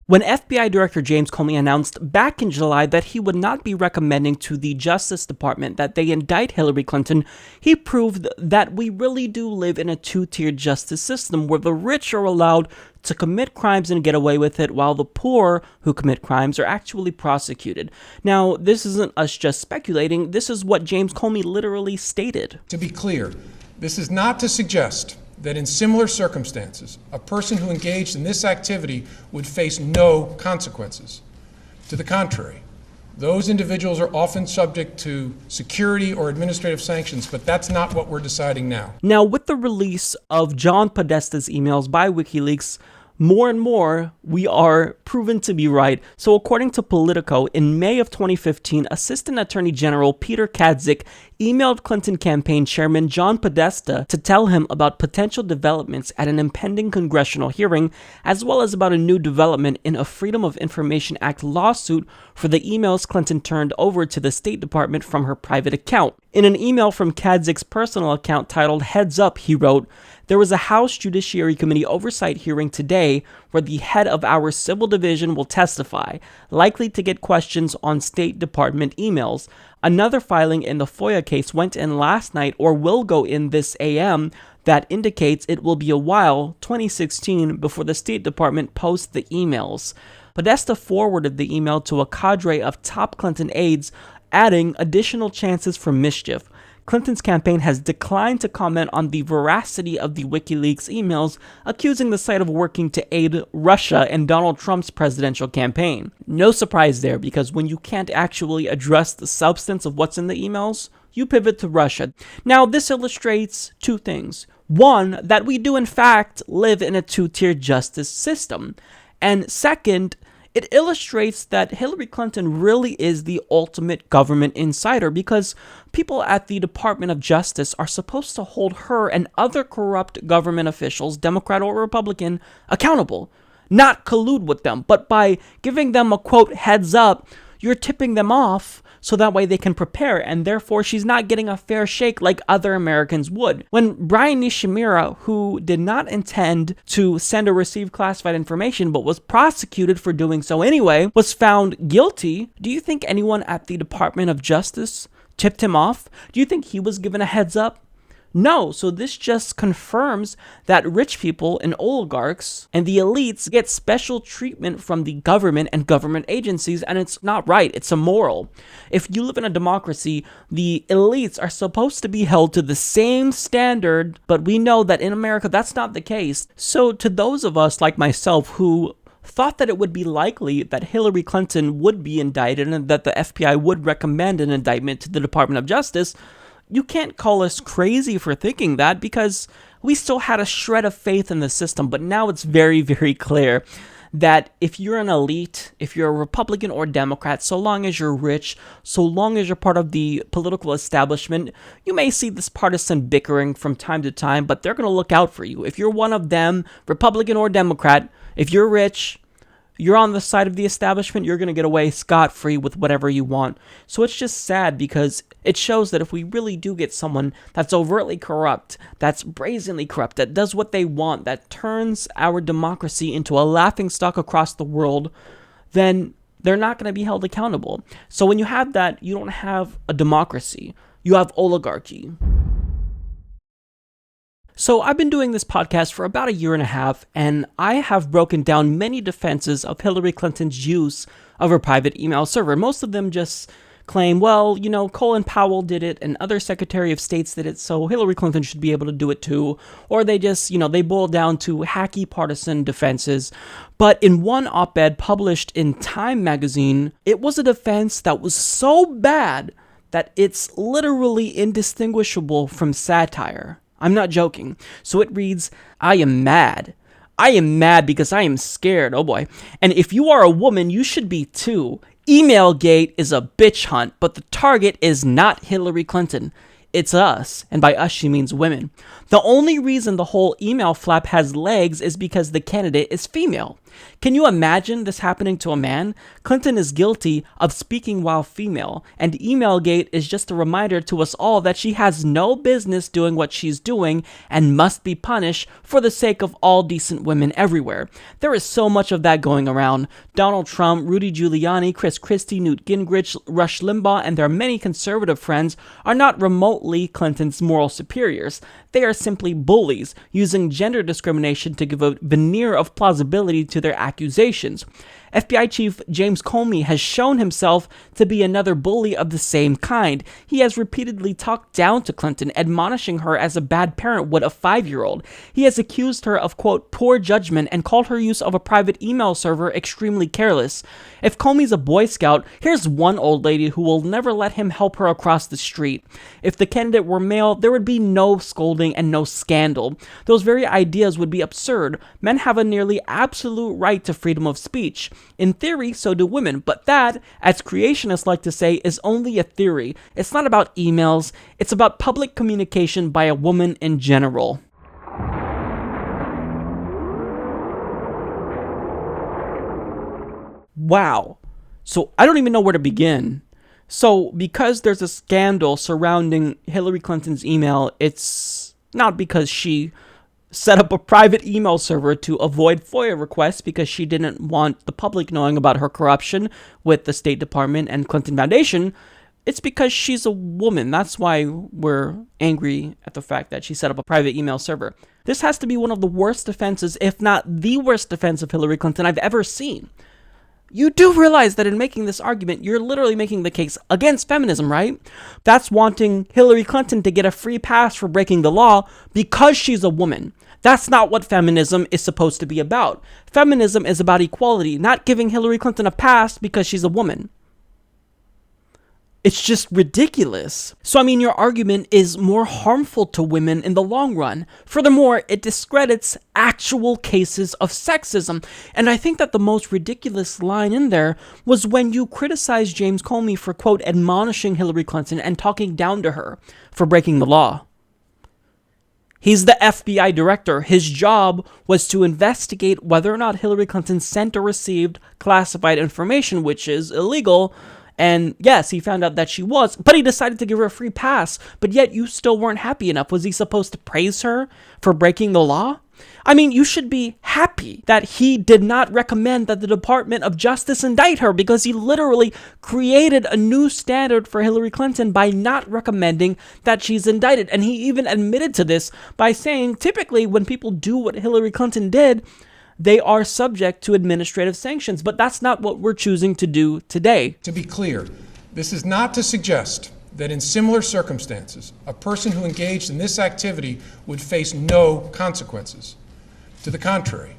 When FBI Director James Comey announced back in July that he would not be recommending to the Justice Department that they indict Hillary Clinton, he proved that we really do live in a two-tiered justice system where the rich are allowed to commit crimes and get away with it, while the poor who commit crimes are actually prosecuted. Now, this isn't us just speculating. This is what James Comey literally stated. To be clear, this is not to suggest that in similar circumstances, a person who engaged in this activity would face no consequences. To the contrary, those individuals are often subject to security or administrative sanctions, but that's not what we're deciding now. Now, with the release of John Podesta's emails by WikiLeaks, more and more, we are proven to be right. So according to Politico, in May of 2015, Assistant Attorney General Peter Kadzik emailed Clinton campaign chairman John Podesta to tell him about potential developments at an impending congressional hearing, as well as about a new development in a Freedom of Information Act lawsuit for the emails Clinton turned over to the State Department from her private account. In an email from Kadzik's personal account titled "Heads Up," he wrote, "There was a House Judiciary Committee oversight hearing today where the head of our civil division will testify, likely to get questions on State Department emails. Another filing in the FOIA case went in last night or will go in this AM that indicates it will be a while, 2016, before the State Department posts the emails." Podesta forwarded the email to a cadre of top Clinton aides, adding additional chances for mischief. Clinton's campaign has declined to comment on the veracity of the WikiLeaks emails, accusing the site of working to aid Russia and Donald Trump's presidential campaign. No surprise there, because when you can't actually address the substance of what's in the emails, you pivot to Russia. Now, this illustrates two things. One, that we do in fact live in a two-tier justice system. And second, It illustrates that Hillary Clinton really is the ultimate government insider because people at the Department of Justice are supposed to hold her and other corrupt government officials, Democrat or Republican, accountable, not collude with them. But by giving them a, quote, heads up, you're tipping them off so that way they can prepare, and therefore she's not getting a fair shake like other Americans would. When Brian Nishimura, who did not intend to send or receive classified information but was prosecuted for doing so anyway, was found guilty, do you think anyone at the Department of Justice tipped him off? Do you think he was given a heads up? No, so this just confirms that rich people and oligarchs and the elites get special treatment from the government and government agencies, and it's not right, it's immoral. If you live in a democracy, the elites are supposed to be held to the same standard, but we know that in America that's not the case. So to those of us like myself who thought that it would be likely that Hillary Clinton would be indicted and that the FBI would recommend an indictment to the Department of Justice, you can't call us crazy for thinking that because we still had a shred of faith in the system. But now it's very, very clear that if you're an elite, if you're a Republican or Democrat, so long as you're rich, so long as you're part of the political establishment, you may see this partisan bickering from time to time, but they're going to look out for you. If you're one of them, Republican or Democrat, if you're rich, you're on the side of the establishment, you're going to get away scot-free with whatever you want. So it's just sad because it shows that if we really do get someone that's overtly corrupt, that's brazenly corrupt, that does what they want, that turns our democracy into a laughingstock across the world, then they're not going to be held accountable. So when you have that, you don't have a democracy. You have oligarchy. So I've been doing this podcast for about a year and a half, and I have broken down many defenses of Hillary Clinton's use of her private email server. Most of them just claim, well, you know, Colin Powell did it and other Secretary of States did it, so Hillary Clinton should be able to do it too. Or they just, you know, they boil down to hacky partisan defenses. But in one op-ed published in Time magazine, it was a defense that was so bad that it's literally indistinguishable from satire. I'm not joking. So it reads, I am mad. I am mad because I am scared. Oh boy. And if you are a woman, you should be too. Emailgate is a bitch hunt, but the target is not Hillary Clinton. It's us. And by us, she means women. The only reason the whole email flap has legs is because the candidate is female. Can you imagine this happening to a man? Clinton is guilty of speaking while female, and Emailgate is just a reminder to us all that she has no business doing what she's doing and must be punished for the sake of all decent women everywhere. There is so much of that going around. Donald Trump, Rudy Giuliani, Chris Christie, Newt Gingrich, Rush Limbaugh, and their many conservative friends are not remotely Clinton's moral superiors. They are simply bullies, using gender discrimination to give a veneer of plausibility to their accusations. FBI Chief James Comey has shown himself to be another bully of the same kind. He has repeatedly talked down to Clinton, admonishing her as a bad parent would a 5-year-old. He has accused her of, quote, poor judgment and called her use of a private email server extremely careless. If Comey's a Boy Scout, here's one old lady who will never let him help her across the street. If the candidate were male, there would be no scolding and no scandal. Those very ideas would be absurd. Men have a nearly absolute right to freedom of speech. In theory, so do women, but that, as creationists like to say, is only a theory. It's not about emails, it's about public communication by a woman in general. Wow. So I don't even know where to begin. So because there's a scandal surrounding Hillary Clinton's email, it's not because she set up a private email server to avoid FOIA requests because she didn't want the public knowing about her corruption with the State Department and Clinton Foundation. It's because she's a woman. That's why we're angry at the fact that she set up a private email server. This has to be one of the worst defenses, if not the worst defense of Hillary Clinton I've ever seen. You do realize that in making this argument, you're literally making the case against feminism, right? That's wanting Hillary Clinton to get a free pass for breaking the law because she's a woman. That's not what feminism is supposed to be about. Feminism is about equality, not giving Hillary Clinton a pass because she's a woman. It's just ridiculous. So, I mean, your argument is more harmful to women in the long run. Furthermore, it discredits actual cases of sexism. And I think that the most ridiculous line in there was when you criticized James Comey for, quote, admonishing Hillary Clinton and talking down to her for breaking the law. He's the FBI director. His job was to investigate whether or not Hillary Clinton sent or received classified information, which is illegal. And yes, he found out that she was, but he decided to give her a free pass. But yet you still weren't happy enough. Was he supposed to praise her for breaking the law? I mean, you should be happy that he did not recommend that the Department of Justice indict her, because he literally created a new standard for Hillary Clinton by not recommending that she's indicted. And he even admitted to this by saying, typically when people do what Hillary Clinton did, they are subject to administrative sanctions, but that's not what we're choosing to do today. To be clear, this is not to suggest that in similar circumstances, a person who engaged in this activity would face no consequences. To the contrary,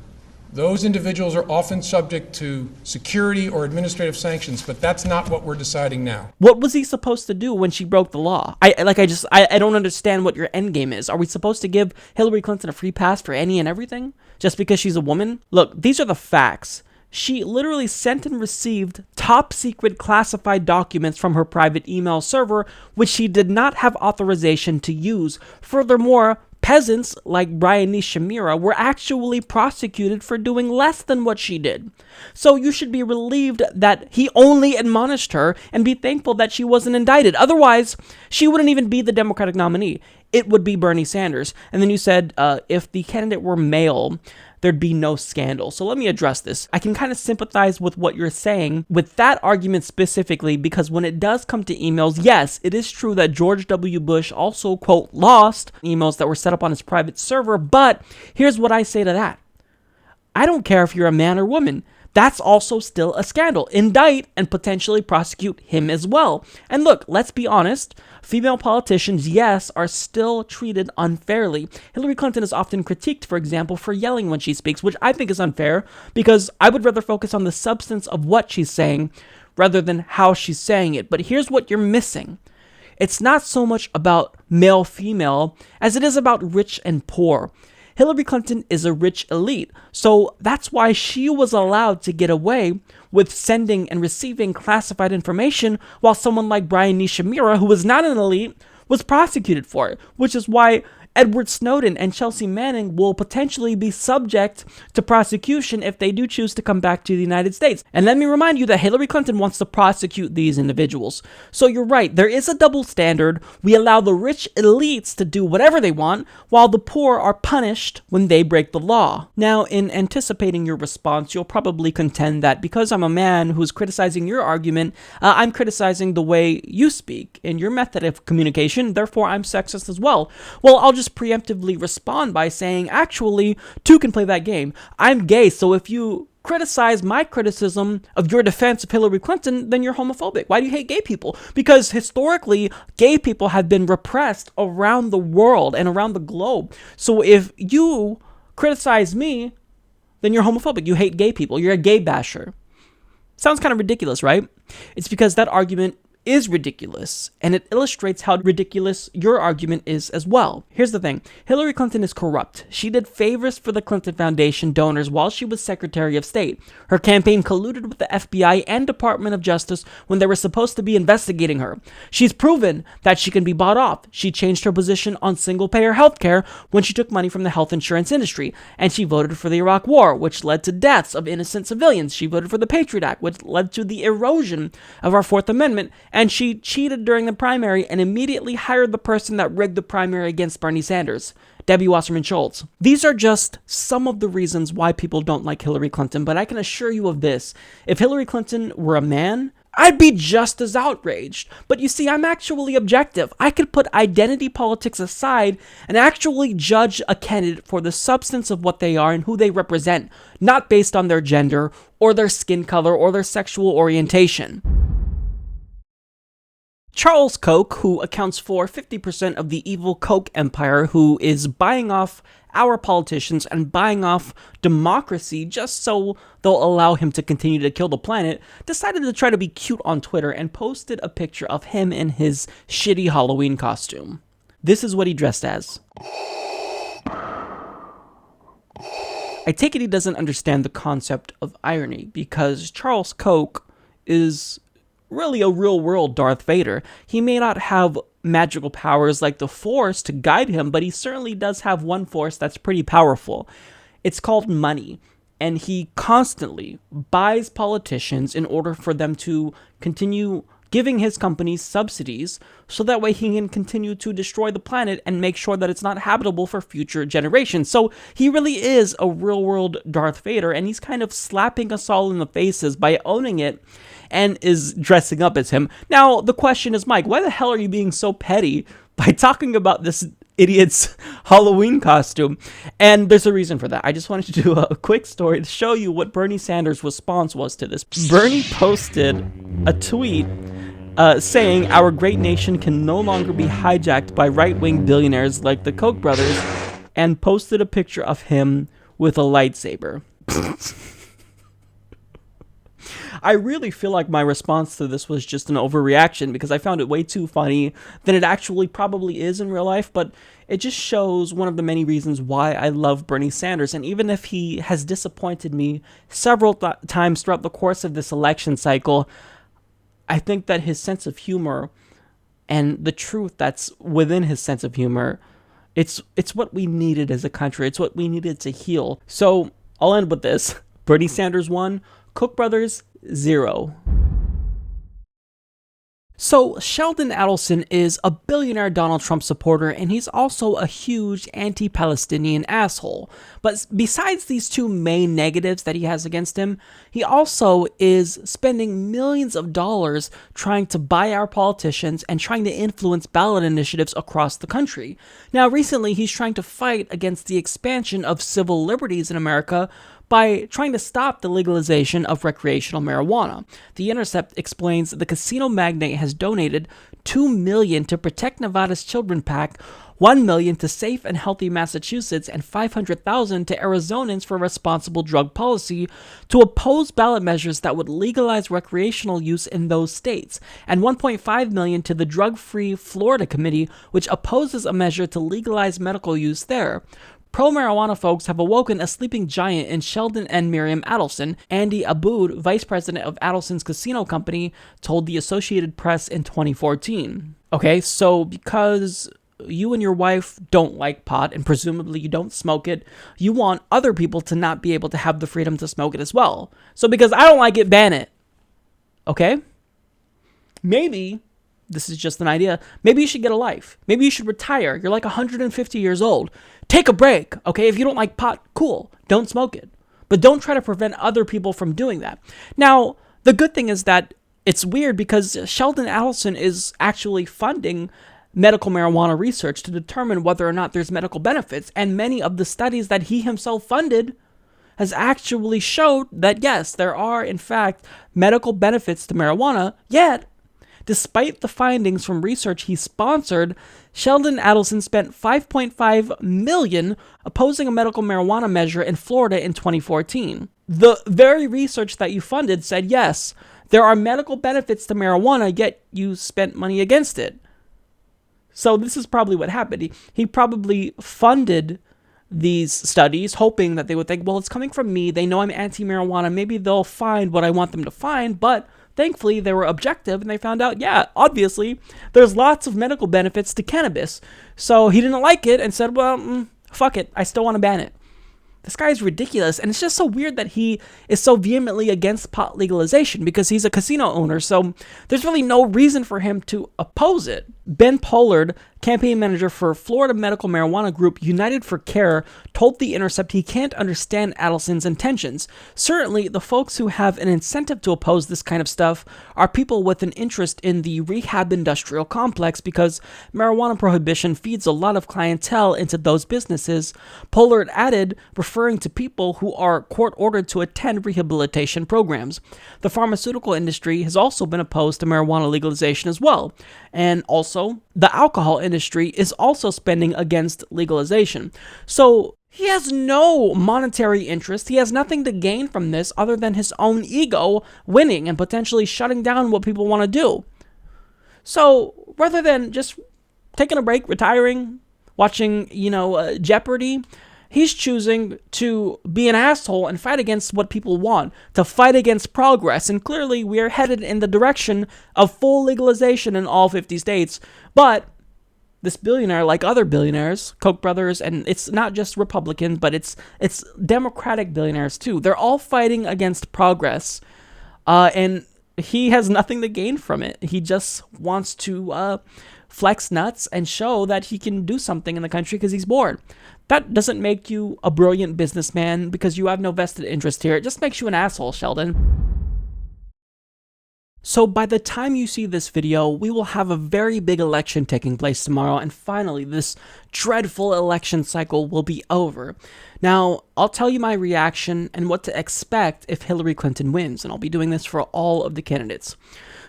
those individuals are often subject to security or administrative sanctions, but that's not what we're deciding now. What was he supposed to do when she broke the law? I don't understand what your end game is. Are we supposed to give Hillary Clinton a free pass for any and everything just because she's a woman? Look, these are the facts. She literally sent and received top secret classified documents from her private email server, which she did not have authorization to use. Furthermore, peasants like Brian Nishimura were actually prosecuted for doing less than what she did. So you should be relieved that he only admonished her and be thankful that she wasn't indicted. Otherwise, she wouldn't even be the Democratic nominee. It would be Bernie Sanders. And then you said if the candidate were male, there'd be no scandal. So let me address this. I can kind of sympathize with what you're saying with that argument specifically, because when it does come to emails, yes, it is true that George W. Bush also, quote, lost emails that were set up on his private server. But here's what I say to that. I don't care if you're a man or woman. That's also still a scandal. Indict and potentially prosecute him as well. And look, let's be honest. Female politicians, yes, are still treated unfairly. Hillary Clinton is often critiqued, for example, for yelling when she speaks, which I think is unfair, because I would rather focus on the substance of what she's saying rather than how she's saying it. But here's what you're missing. It's not so much about male-female as it is about rich and poor. Hillary Clinton is a rich elite, so that's why she was allowed to get away with sending and receiving classified information, while someone like Brian Nishimura, who was not an elite, was prosecuted for it, which is why Edward Snowden and Chelsea Manning will potentially be subject to prosecution if they do choose to come back to the United States. And let me remind you that Hillary Clinton wants to prosecute these individuals. So you're right, there is a double standard. We allow the rich elites to do whatever they want, while the poor are punished when they break the law. Now, in anticipating your response, you'll probably contend that because I'm a man who's criticizing your argument, I'm criticizing the way you speak and your method of communication, therefore I'm sexist as well. Well, I'll just preemptively respond by saying, actually, two can play that game. I'm gay, so if you criticize my criticism of your defense of Hillary Clinton, then you're homophobic. Why do you hate gay people? Because historically, gay people have been repressed around the world and around the globe. So if you criticize me, then you're homophobic. You hate gay people. You're a gay basher. Sounds kind of ridiculous, right? It's because that argument is ridiculous, and it illustrates how ridiculous your argument is as well. Here's the thing. Hillary Clinton is corrupt. She did favors for the Clinton Foundation donors while she was Secretary of State. Her campaign colluded with the FBI and Department of Justice when they were supposed to be investigating her. She's proven that she can be bought off. She changed her position on single-payer healthcare when she took money from the health insurance industry, and she voted for the Iraq War, which led to deaths of innocent civilians. She voted for the Patriot Act, which led to the erosion of our Fourth Amendment, and she cheated during the primary and immediately hired the person that rigged the primary against Bernie Sanders, Debbie Wasserman Schultz. These are just some of the reasons why people don't like Hillary Clinton, but I can assure you of this. If Hillary Clinton were a man, I'd be just as outraged. But you see, I'm actually objective. I could put identity politics aside and actually judge a candidate for the substance of what they are and who they represent, not based on their gender or their skin color or their sexual orientation. Charles Koch, who accounts for 50% of the evil Koch empire, who is buying off our politicians and buying off democracy just so they'll allow him to continue to kill the planet, decided to try to be cute on Twitter and posted a picture of him in his shitty Halloween costume. This is what he dressed as. I take it he doesn't understand the concept of irony, because Charles Koch is really a real-world Darth Vader. He may not have magical powers like the Force to guide him, but he certainly does have one force that's pretty powerful. It's called money, and he constantly buys politicians in order for them to continue giving his companies subsidies, so that way he can continue to destroy the planet and make sure that it's not habitable for future generations. So he really is a real-world Darth Vader, and he's kind of slapping us all in the faces by owning it and is dressing up as him. Now, the question is, Mike, why the hell are you being so petty by talking about this idiot's Halloween costume? And there's a reason for that. I just wanted to do a quick story to show you what Bernie Sanders' response was to this. Bernie posted a tweet saying our great nation can no longer be hijacked by right-wing billionaires like the Koch brothers, and posted a picture of him with a lightsaber. I really feel like my response to this was just an overreaction, because I found it way too funny than it actually probably is in real life, but it just shows one of the many reasons why I love Bernie Sanders. And even if he has disappointed me several times throughout the course of this election cycle, I think that his sense of humor and the truth that's within his sense of humor, it's what we needed as a country. It's what we needed to heal. So I'll end with this. Bernie Sanders 1, Koch brothers 0. So, Sheldon Adelson is a billionaire Donald Trump supporter, and he's also a huge anti-Palestinian asshole. But besides these two main negatives that he has against him, he also is spending millions of dollars trying to buy our politicians and trying to influence ballot initiatives across the country. Now, recently, he's trying to fight against the expansion of civil liberties in America by trying to stop the legalization of recreational marijuana. The Intercept explains the casino magnate has donated $2 million to Protect Nevada's Children PAC, $1 million to Safe and Healthy Massachusetts, and $500,000 to Arizonans for Responsible Drug Policy to oppose ballot measures that would legalize recreational use in those states, and $1.5 million to the Drug-Free Florida Committee, which opposes a measure to legalize medical use there. Pro-marijuana folks have awoken a sleeping giant in Sheldon and Miriam Adelson. Andy Aboud, vice president of Adelson's casino company, told the Associated Press in 2014. Okay, so because you and your wife don't like pot, and presumably you don't smoke it, you want other people to not be able to have the freedom to smoke it as well. So because I don't like it, ban it. Okay? Maybe this is just an idea. Maybe you should get a life. Maybe you should retire. You're like 150 years old. Take a break, okay? If you don't like pot, cool. Don't smoke it. But don't try to prevent other people from doing that. Now, the good thing is that it's weird because Sheldon Adelson is actually funding medical marijuana research to determine whether or not there's medical benefits. And many of the studies that he himself funded has actually showed that, yes, there are, in fact, medical benefits to marijuana, yet despite the findings from research he sponsored, Sheldon Adelson spent $5.5 million opposing a medical marijuana measure in Florida in 2014. The very research that you funded said, yes, there are medical benefits to marijuana, yet you spent money against it. So this is probably what happened. He probably funded these studies hoping that they would think, well, it's coming from me. They know I'm anti-marijuana. Maybe they'll find what I want them to find, but thankfully, they were objective, and they found out, yeah, obviously, there's lots of medical benefits to cannabis. So he didn't like it and said, well, fuck it, I still want to ban it. This guy's ridiculous, and it's just so weird that he is so vehemently against pot legalization because he's a casino owner, so there's really no reason for him to oppose it. Ben Pollard, campaign manager for Florida medical marijuana group United for Care, told The Intercept he can't understand Adelson's intentions. Certainly, the folks who have an incentive to oppose this kind of stuff are people with an interest in the rehab industrial complex because marijuana prohibition feeds a lot of clientele into those businesses. Pollard added, referring to people who are court-ordered to attend rehabilitation programs. The pharmaceutical industry has also been opposed to marijuana legalization as well, and also the alcohol industry is also spending against legalization. So he has no monetary interest. He has nothing to gain from this other than his own ego winning and potentially shutting down what people want to do. So rather than just taking a break, retiring, watching, Jeopardy, he's choosing to be an asshole and fight against what people want, to fight against progress. And clearly, we are headed in the direction of full legalization in all 50 states. But this billionaire, like other billionaires, Koch brothers, and it's not just Republican, but it's Democratic billionaires too. They're all fighting against progress. And he has nothing to gain from it. He just wants to flex nuts and show that he can do something in the country because he's bored. That doesn't make you a brilliant businessman because you have no vested interest here. It just makes you an asshole, Sheldon. So by the time you see this video, we will have a very big election taking place tomorrow, and finally, this dreadful election cycle will be over. Now, I'll tell you my reaction and what to expect if Hillary Clinton wins, and I'll be doing this for all of the candidates.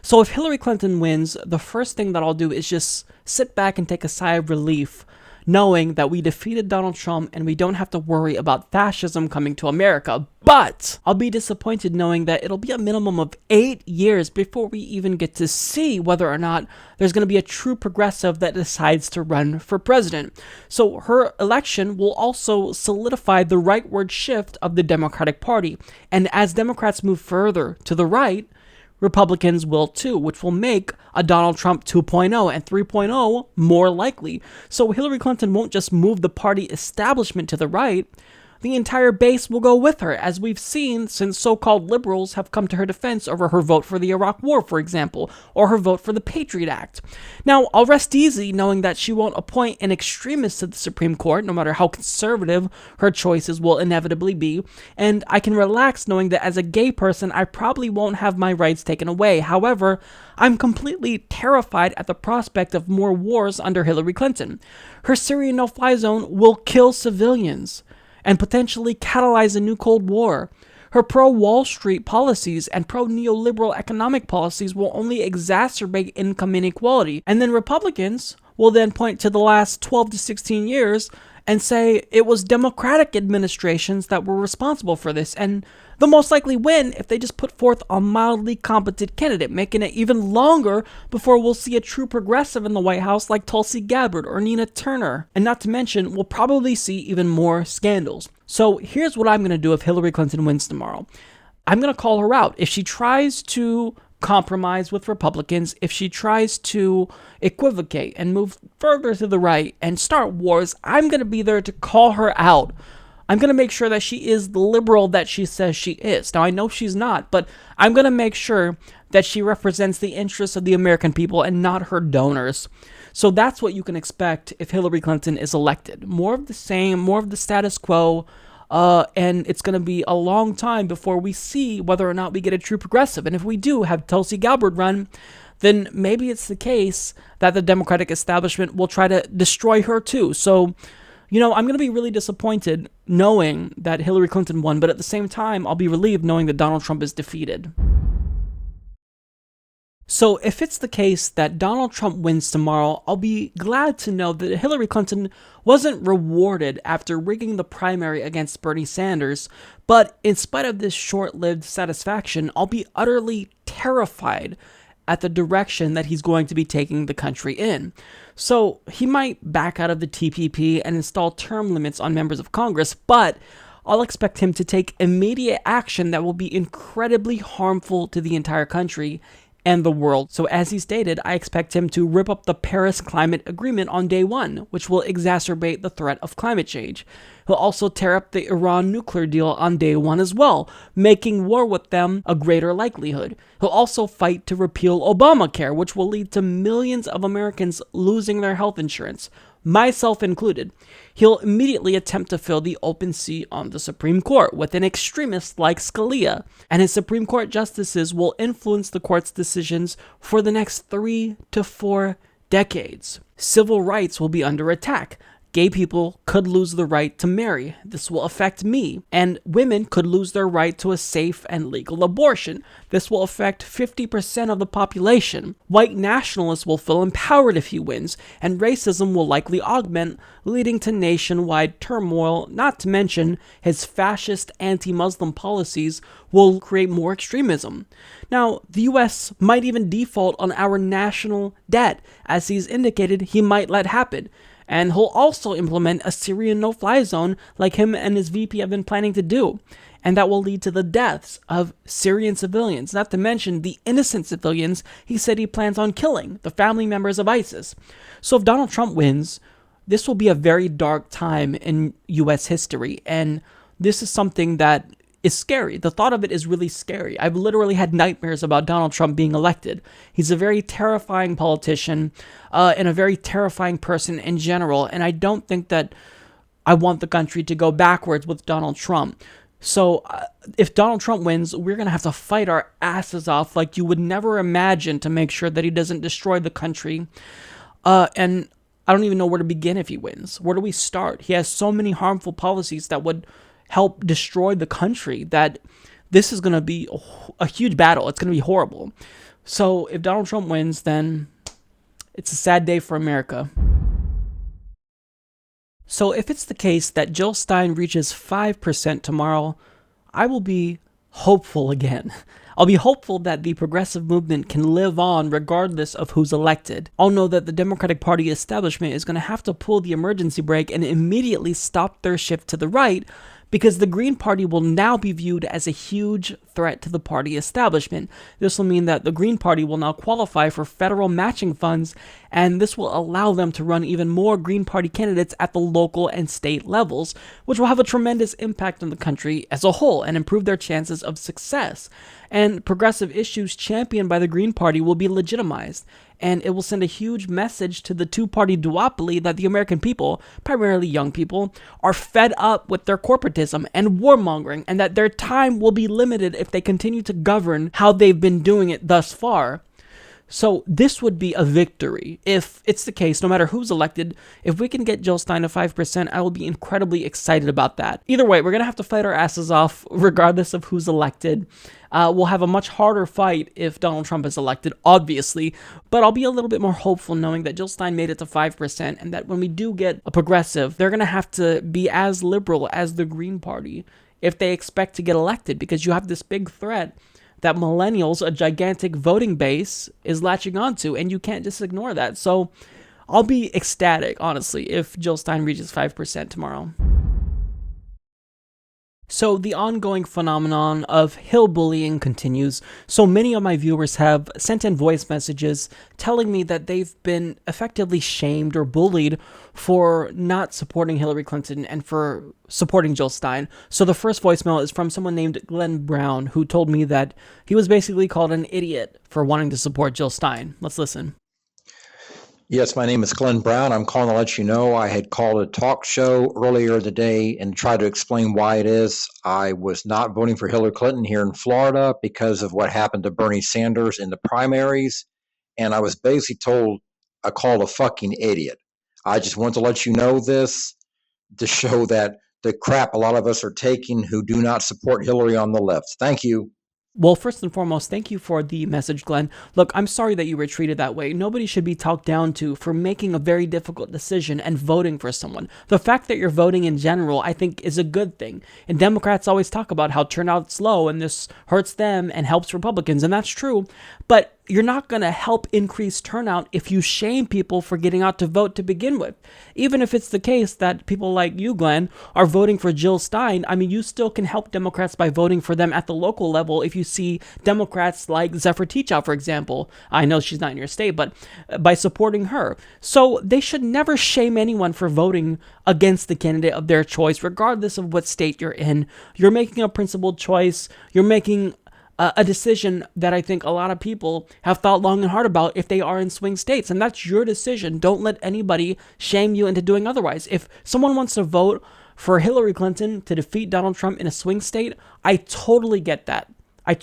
So if Hillary Clinton wins, the first thing that I'll do is just sit back and take a sigh of relief, knowing that we defeated Donald Trump and we don't have to worry about fascism coming to America. But I'll be disappointed knowing that it'll be a minimum of 8 years before we even get to see whether or not there's going to be a true progressive that decides to run for president. So her election will also solidify the rightward shift of the Democratic Party. And as Democrats move further to the right, Republicans will too, which will make a Donald Trump 2.0 and 3.0 more likely. So Hillary Clinton won't just move the party establishment to the right, the entire base will go with her, as we've seen since so-called liberals have come to her defense over her vote for the Iraq War, for example, or her vote for the Patriot Act. Now, I'll rest easy knowing that she won't appoint an extremist to the Supreme Court, no matter how conservative her choices will inevitably be, and I can relax knowing that as a gay person, I probably won't have my rights taken away. However, I'm completely terrified at the prospect of more wars under Hillary Clinton. Her Syrian no-fly zone will kill civilians and potentially catalyze a new Cold War. Her pro-Wall Street policies and pro-neoliberal economic policies will only exacerbate income inequality. And then Republicans will then point to the last 12 to 16 years and say it was Democratic administrations that were responsible for this, and they'll most likely win if they just put forth a mildly competent candidate, making it even longer before we'll see a true progressive in the White House like Tulsi Gabbard or Nina Turner. And not to mention, we'll probably see even more scandals. So here's what I'm going to do if Hillary Clinton wins tomorrow. I'm going to call her out. If she tries to compromise with Republicans, if she tries to equivocate and move further to the right and start wars, I'm going to be there to call her out. I'm going to make sure that she is the liberal that she says she is. Now, I know she's not, but I'm going to make sure that she represents the interests of the American people and not her donors. So that's what you can expect if Hillary Clinton is elected. More of the same, more of the status quo, and it's going to be a long time before we see whether or not we get a true progressive. And if we do have Tulsi Gabbard run, then maybe it's the case that the Democratic establishment will try to destroy her too. So, I'm going to be really disappointed knowing that Hillary Clinton won, but at the same time, I'll be relieved knowing that Donald Trump is defeated. So if it's the case that Donald Trump wins tomorrow, I'll be glad to know that Hillary Clinton wasn't rewarded after rigging the primary against Bernie Sanders, but in spite of this short-lived satisfaction, I'll be utterly terrified at the direction that he's going to be taking the country in. So he might back out of the TPP and install term limits on members of Congress, but I'll expect him to take immediate action that will be incredibly harmful to the entire country and the world. So as he stated, I expect him to rip up the Paris Climate Agreement on day one, which will exacerbate the threat of climate change. He'll also tear up the Iran nuclear deal on day one as well, making war with them a greater likelihood. He'll also fight to repeal Obamacare, which will lead to millions of Americans losing their health insurance, myself included. He'll immediately attempt to fill the open seat on the Supreme Court with an extremist like Scalia, and his Supreme Court justices will influence the court's decisions for the next 3 to 4 decades. Civil rights will be under attack. Gay people could lose the right to marry. This will affect me. And women could lose their right to a safe and legal abortion. This will affect 50% of the population. White nationalists will feel empowered if he wins, and racism will likely augment, leading to nationwide turmoil, not to mention his fascist anti-Muslim policies will create more extremism. Now, the US might even default on our national debt, as he's indicated he might let happen. And he'll also implement a Syrian no-fly zone like him and his VP have been planning to do. And that will lead to the deaths of Syrian civilians, not to mention the innocent civilians he said he plans on killing, the family members of ISIS. So if Donald Trump wins, this will be a very dark time in US history. And this is something that is scary. The thought of it is really scary. I've literally had nightmares about Donald Trump being elected. He's a very terrifying politician and a very terrifying person in general, and I don't think that I want the country to go backwards with Donald Trump. So if Donald Trump wins, we're going to have to fight our asses off like you would never imagine to make sure that he doesn't destroy the country. And I don't even know where to begin if he wins. Where do we start? He has so many harmful policies that would help destroy the country that this is going to be a huge battle. It's going to be horrible. So if Donald Trump wins, then it's a sad day for America. So if it's the case that Jill Stein reaches 5% tomorrow, I will be hopeful again. I'll be hopeful that the progressive movement can live on regardless of who's elected. I'll know that the Democratic Party establishment is going to have to pull the emergency brake and immediately stop their shift to the right, because the Green Party will now be viewed as a huge threat to the party establishment. This will mean that the Green Party will now qualify for federal matching funds, and this will allow them to run even more Green Party candidates at the local and state levels, which will have a tremendous impact on the country as a whole and improve their chances of success. And progressive issues championed by the Green Party will be legitimized, and it will send a huge message to the two-party duopoly that the American people, primarily young people, are fed up with their corporatism and warmongering, and that their time will be limited if they continue to govern how they've been doing it thus far. So this would be a victory. If it's the case, no matter who's elected, if we can get Jill Stein to 5%, I will be incredibly excited about that. Either way, we're going to have to fight our asses off regardless of who's elected. We'll have a much harder fight if Donald Trump is elected, obviously, but I'll be a little bit more hopeful knowing that Jill Stein made it to 5% and that when we do get a progressive, they're going to have to be as liberal as the Green Party if they expect to get elected, because you have this big threat that millennials, a gigantic voting base, is latching onto, and you can't just ignore that. So I'll be ecstatic, honestly, if Jill Stein reaches 5% tomorrow. So the ongoing phenomenon of hillbullying continues. So many of my viewers have sent in voice messages telling me that they've been effectively shamed or bullied for not supporting Hillary Clinton and for supporting Jill Stein. So the first voicemail is from someone named Glenn Brown, who told me that he was basically called an idiot for wanting to support Jill Stein. Let's listen. Yes, my name is Glenn Brown. I'm calling to let you know I had called a talk show earlier today and tried to explain why it is I was not voting for Hillary Clinton here in Florida because of what happened to Bernie Sanders in the primaries. And I was basically told I called a fucking idiot. I just want to let you know this to show that the crap a lot of us are taking who do not support Hillary on the left. Thank you. Well, first and foremost, thank you for the message, Glenn. Look, I'm sorry that you were treated that way. Nobody should be talked down to for making a very difficult decision and voting for someone. The fact that you're voting in general, I think, is a good thing. And Democrats always talk about how turnout's low and this hurts them and helps Republicans, and that's true. But you're not going to help increase turnout if you shame people for getting out to vote to begin with. Even if it's the case that people like you, Glenn, are voting for Jill Stein, I mean, you still can help Democrats by voting for them at the local level if you see Democrats like Zephyr Teachout, for example. I know she's not in your state, but by supporting her. So they should never shame anyone for voting against the candidate of their choice, regardless of what state you're in. You're making a principled choice. You're making a decision that I think a lot of people have thought long and hard about if they are in swing states, and that's your decision. Don't let anybody shame you into doing otherwise. If someone wants to vote for Hillary Clinton to defeat Donald Trump in a swing state, I totally get that. I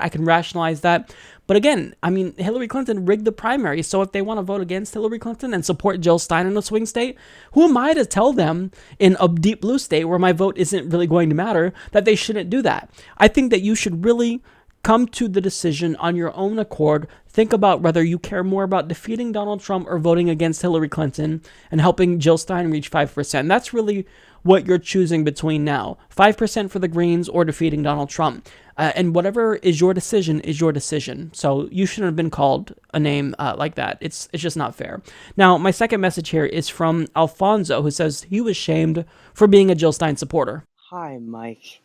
can rationalize that. But again, I mean, Hillary Clinton rigged the primary, so if they want to vote against Hillary Clinton and support Jill Stein in a swing state, who am I to tell them in a deep blue state where my vote isn't really going to matter that they shouldn't do that? I think that you should really come to the decision on your own accord. Think about whether you care more about defeating Donald Trump or voting against Hillary Clinton and helping Jill Stein reach 5%. That's really what you're choosing between now. 5% for the Greens or defeating Donald Trump. And whatever is your decision is your decision. So you shouldn't have been called a name like that. It's just not fair. Now, my second message here is from Alfonso, who says he was shamed for being a Jill Stein supporter. Hi, Mike.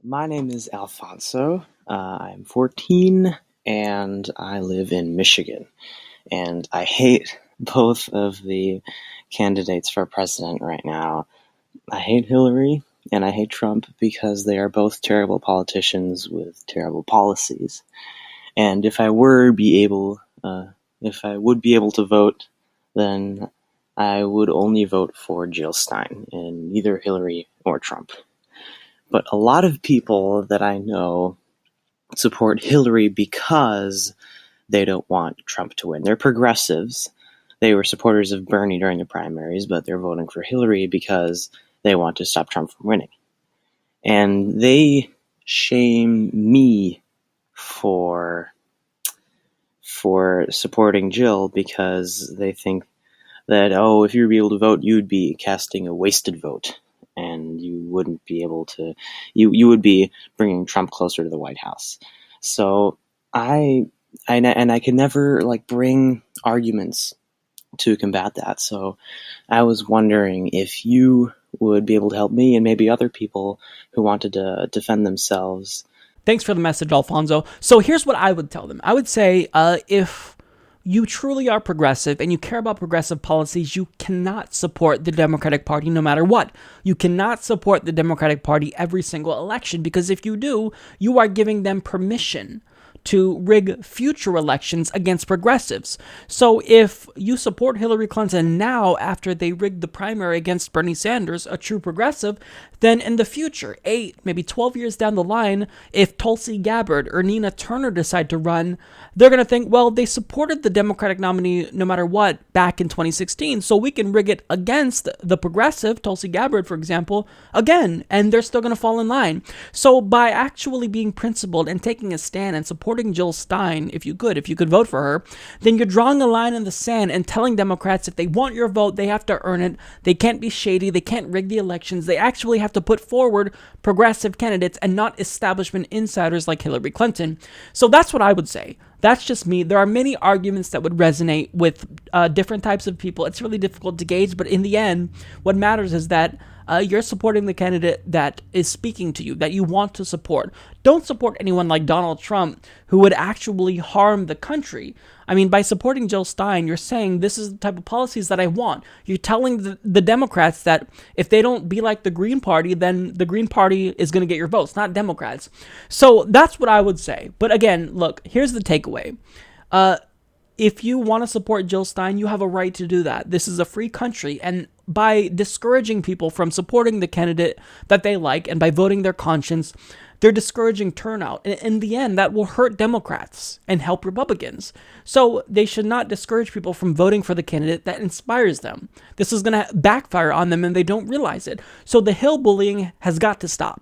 My name is Alfonso. I'm 14 and I live in Michigan. And I hate both of the candidates for president right now. I hate Hillary and I hate Trump because they are both terrible politicians with terrible policies. And if I would be able to vote, then I would only vote for Jill Stein and neither Hillary or Trump. But a lot of people that I know support Hillary because they don't want Trump to win. They're progressives. They were supporters of Bernie during the primaries, but they're voting for Hillary because they want to stop Trump from winning. And they shame me for supporting Jill because they think that, oh, if you were able to vote, you'd be casting a wasted vote. And you wouldn't be able to, you would be bringing Trump closer to the White House. So I can never bring arguments to combat that. So I was wondering if you would be able to help me and maybe other people who wanted to defend themselves. Thanks for the message, Alfonso. So here's what I would tell them. I would say if you truly are progressive and you care about progressive policies, you cannot support the Democratic Party no matter what. You cannot support the Democratic Party every single election, because if you do, you are giving them permission to rig future elections against progressives. So if you support Hillary Clinton now after they rigged the primary against Bernie Sanders, a true progressive, then in the future, 8, maybe 12 years down the line, if Tulsi Gabbard or Nina Turner decide to run, they're going to think, well, they supported the Democratic nominee no matter what back in 2016, so we can rig it against the progressive, Tulsi Gabbard, for example, again, and they're still going to fall in line. So by actually being principled and taking a stand and supporting Jill Stein, if you could vote for her, then you're drawing a line in the sand and telling Democrats if they want your vote, they have to earn it. They can't be shady. They can't rig the elections. They actually have to put forward progressive candidates and not establishment insiders like Hillary Clinton. So that's what I would say. That's just me. There are many arguments that would resonate with different types of people. It's really difficult to gauge, but in the end, what matters is that you're supporting the candidate that is speaking to you, that you want to support. Don't support anyone like Donald Trump who would actually harm the country. I mean, by supporting Jill Stein, you're saying this is the type of policies that I want. You're telling the Democrats that if they don't be like the Green Party, then the Green Party is going to get your votes, not Democrats. So that's what I would say. But again, look, here's the takeaway. If you want to support Jill Stein, you have a right to do that. This is a free country, and by discouraging people from supporting the candidate that they like and by voting their conscience, they're discouraging turnout. And in the end, that will hurt Democrats and help Republicans. So they should not discourage people from voting for the candidate that inspires them. This is going to backfire on them and they don't realize it. So the Hill bullying has got to stop.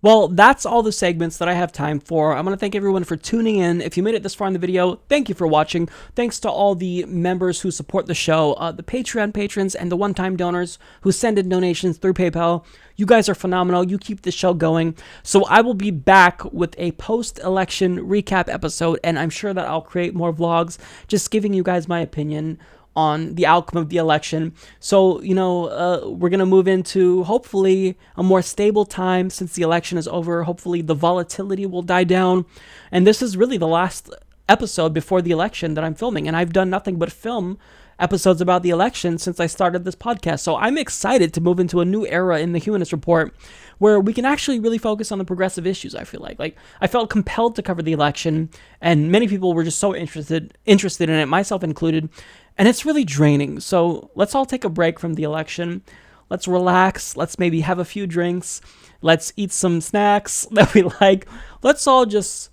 Well, that's all the segments that I have time for. I'm going to thank everyone for tuning in. If you made it this far in the video, thank you for watching. Thanks to all the members who support the show, the Patreon patrons and the one-time donors who send in donations through PayPal. You guys are phenomenal. You keep the show going. So I will be back with a post-election recap episode, and I'm sure that I'll create more vlogs just giving you guys my opinion on the outcome of the election. So, we're going to move into, hopefully, a more stable time since the election is over. Hopefully, the volatility will die down. And this is really the last episode before the election that I'm filming. And I've done nothing but film episodes about the election since I started this podcast. So I'm excited to move into a new era in the Humanist Report where we can actually really focus on the progressive issues, I feel like. I felt compelled to cover the election, and many people were just so interested in it, myself included. And it's really draining. So let's all take a break from the election. Let's relax. Let's maybe have a few drinks. Let's eat some snacks that we like. Let's all just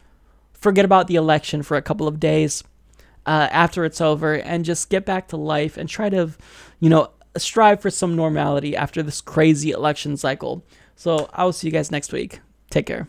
forget about the election for a couple of days after it's over and just get back to life and try to, strive for some normality after this crazy election cycle. So I will see you guys next week. Take care.